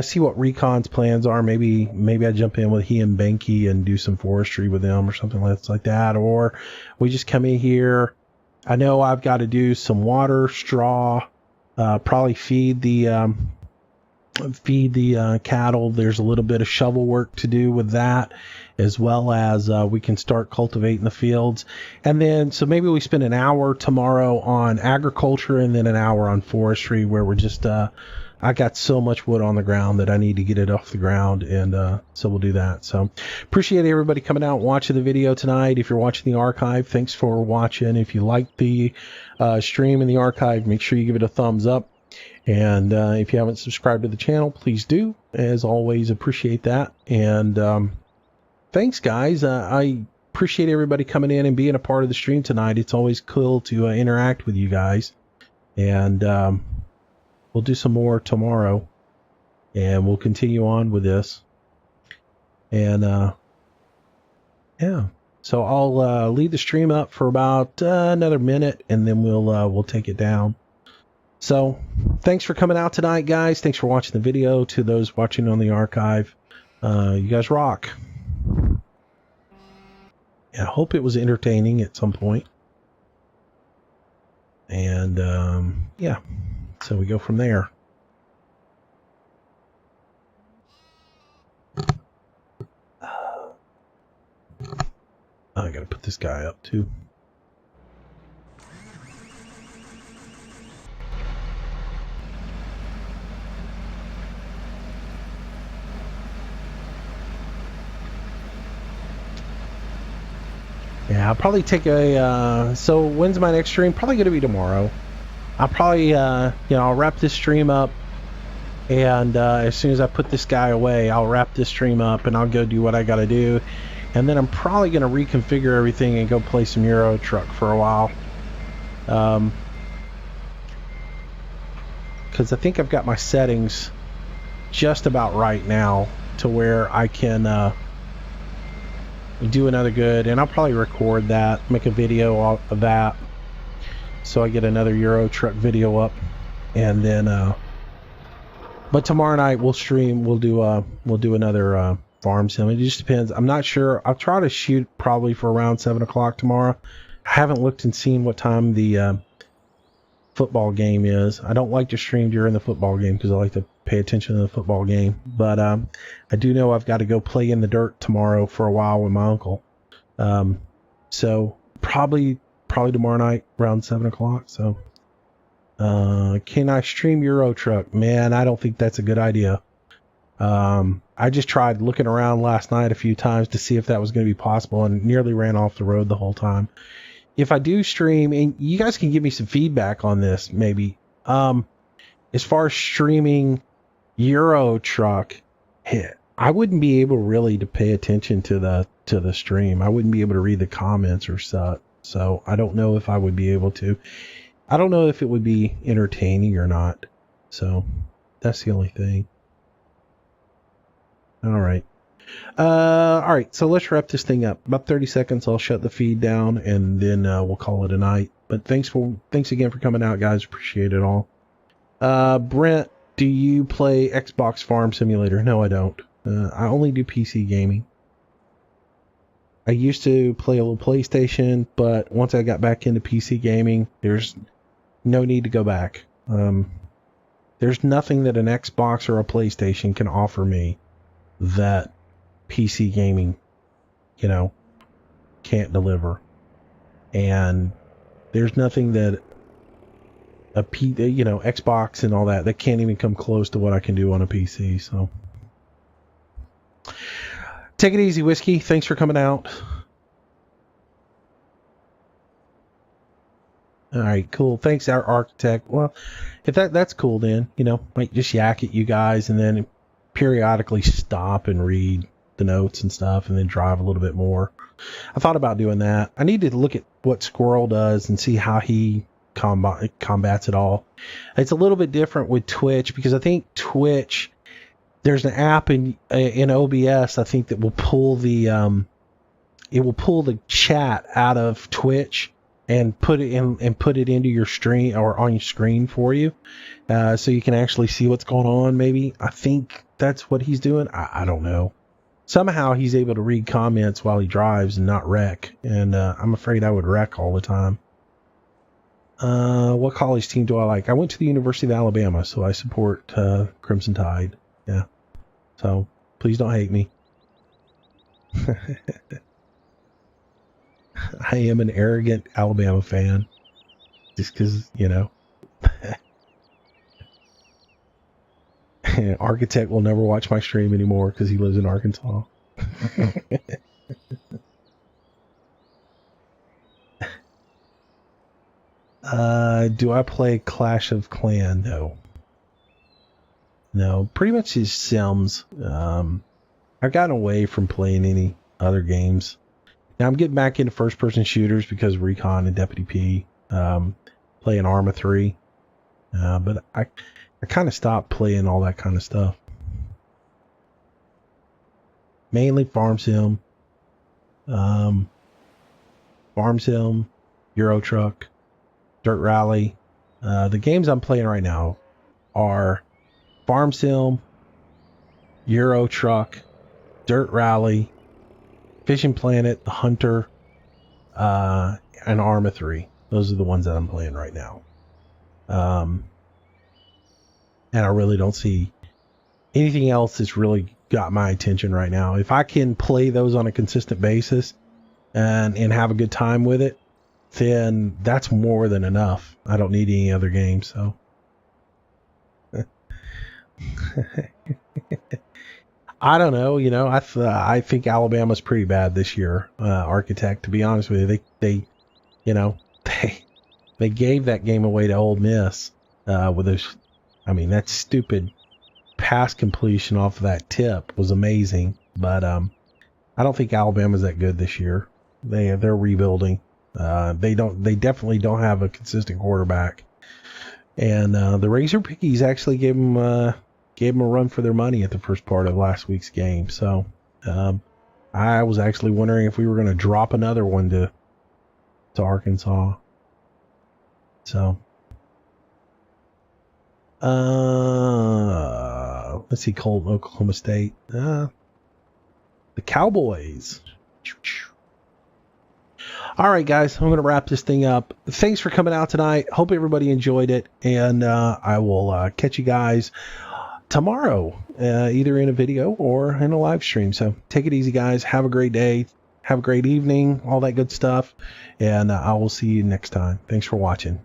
A: see what Recon's plans are. Maybe I jump in with he and Benke and do some forestry with them or something like that. Or we just come in here. I know I've got to do some water, straw, probably feed the cattle. There's a little bit of shovel work to do with that, as well as we can start cultivating the fields. And then so maybe we spend an hour tomorrow on agriculture and then an hour on forestry, where we're just I got so much wood on the ground that I need to get it off the ground, and so we'll do that. So appreciate everybody coming out and watching the video tonight. If you're watching the archive, thanks for watching. If you like the stream in the archive, make sure you give it a thumbs up. And if you haven't subscribed to the channel, please do. As always, appreciate that. And thanks, guys. I appreciate everybody coming in and being a part of the stream tonight. It's always cool to interact with you guys. And we'll do some more tomorrow. And we'll continue on with this. And yeah. So I'll leave the stream up for about another minute, and then we'll take it down. So thanks for coming out tonight, guys. Thanks for watching the video. To those watching on the archive, you guys rock. Yeah, I hope it was entertaining at some point. And yeah, so we go from there. I gotta put this guy up too. Yeah, I'll probably take a, so when's my next stream? Probably going to be tomorrow. I'll probably, I'll wrap this stream up, and as soon as I put this guy away, I'll wrap this stream up, and I'll go do what I got to do. And then I'm probably going to reconfigure everything and go play some Euro Truck for a while. Because I think I've got my settings just about right now to where I can do another good, and I'll probably record that, make a video of that, so I get another Euro Truck video up. And then but tomorrow night we'll stream, we'll do another farm sim. It just depends. I'm not sure. I'll try to shoot probably for around 7 o'clock tomorrow. I haven't looked and seen what time the football game is. I don't like to stream during the football game because I like to pay attention to the football game. But I do know I've got to go play in the dirt tomorrow for a while with my uncle. So probably tomorrow night around 7 o'clock. So can I stream Euro Truck? Man, I don't think that's a good idea. I just tried looking around last night a few times to see if that was going to be possible, and nearly ran off the road the whole time. If I do stream, and you guys can give me some feedback on this, maybe. As far as streaming Euro Truck, I wouldn't be able really to pay attention to the stream. I wouldn't be able to read the comments or such. So I don't know if I would be able to. I don't know if it would be entertaining or not. So that's the only thing. All right. All right. So let's wrap this thing up. About 30 seconds. I'll shut the feed down, and then we'll call it a night. But thanks again for coming out, guys. Appreciate it all. Brent, do you play Xbox Farm Simulator? No, I don't. I only do PC gaming. I used to play a little PlayStation, but once I got back into PC gaming, there's no need to go back. There's nothing that an Xbox or a PlayStation can offer me that PC gaming, you know, can't deliver. And there's nothing that Xbox and all that can't even come close to what I can do on a PC. So take it easy, Whiskey. Thanks for coming out. All right, cool. Thanks, our architect. Well, if that's cool, then, might just yak at you guys and then periodically stop and read the notes and stuff and then drive a little bit more. I thought about doing that. I need to look at what Squirrel does and see how he combats it all. It's a little bit different with Twitch because I think Twitch, there's an app in OBS, I think, that will pull the chat out of Twitch and put it into your stream or on your screen for you, so you can actually see what's going on. Maybe I think that's what he's doing. I don't know. Somehow he's able to read comments while he drives and not wreck, and I'm afraid I would wreck all the time. What college team do I like? I went to the University of Alabama, so I support Crimson Tide. Yeah, so please don't hate me. I am an arrogant Alabama fan, just because, Architect will never watch my stream anymore because he lives in Arkansas. Do I play Clash of Clans? No, pretty much just Sims. I've gotten away from playing any other games. Now I'm getting back into first-person shooters because Recon and Deputy P, playing Arma 3, but I kind of stopped playing all that kind of stuff. Mainly Farm Sim, Euro Truck, Dirt Rally. The games I'm playing right now are Farm Sim, Euro Truck, Dirt Rally, Fishing Planet, The Hunter, and Arma 3. Those are the ones that I'm playing right now. And I really don't see anything else that's really got my attention right now. If I can play those on a consistent basis and have a good time with it, then that's more than enough. I don't need any other games, so. I don't know, I think Alabama's pretty bad this year, Architect, to be honest with you. They gave that game away to Ole Miss, with those, that stupid pass completion off of that tip was amazing, but I don't think Alabama's that good this year. They're rebuilding. They definitely don't have a consistent quarterback, and the Razor Pickies actually gave them a run for their money at the first part of last week's game. So I was actually wondering if we were going to drop another one to Arkansas. So let's see, Colton, Oklahoma State, the Cowboys. All right, guys, I'm going to wrap this thing up. Thanks for coming out tonight. Hope everybody enjoyed it, and I will catch you guys tomorrow, either in a video or in a live stream. So take it easy, guys. Have a great day. Have a great evening, all that good stuff. And I will see you next time. Thanks for watching.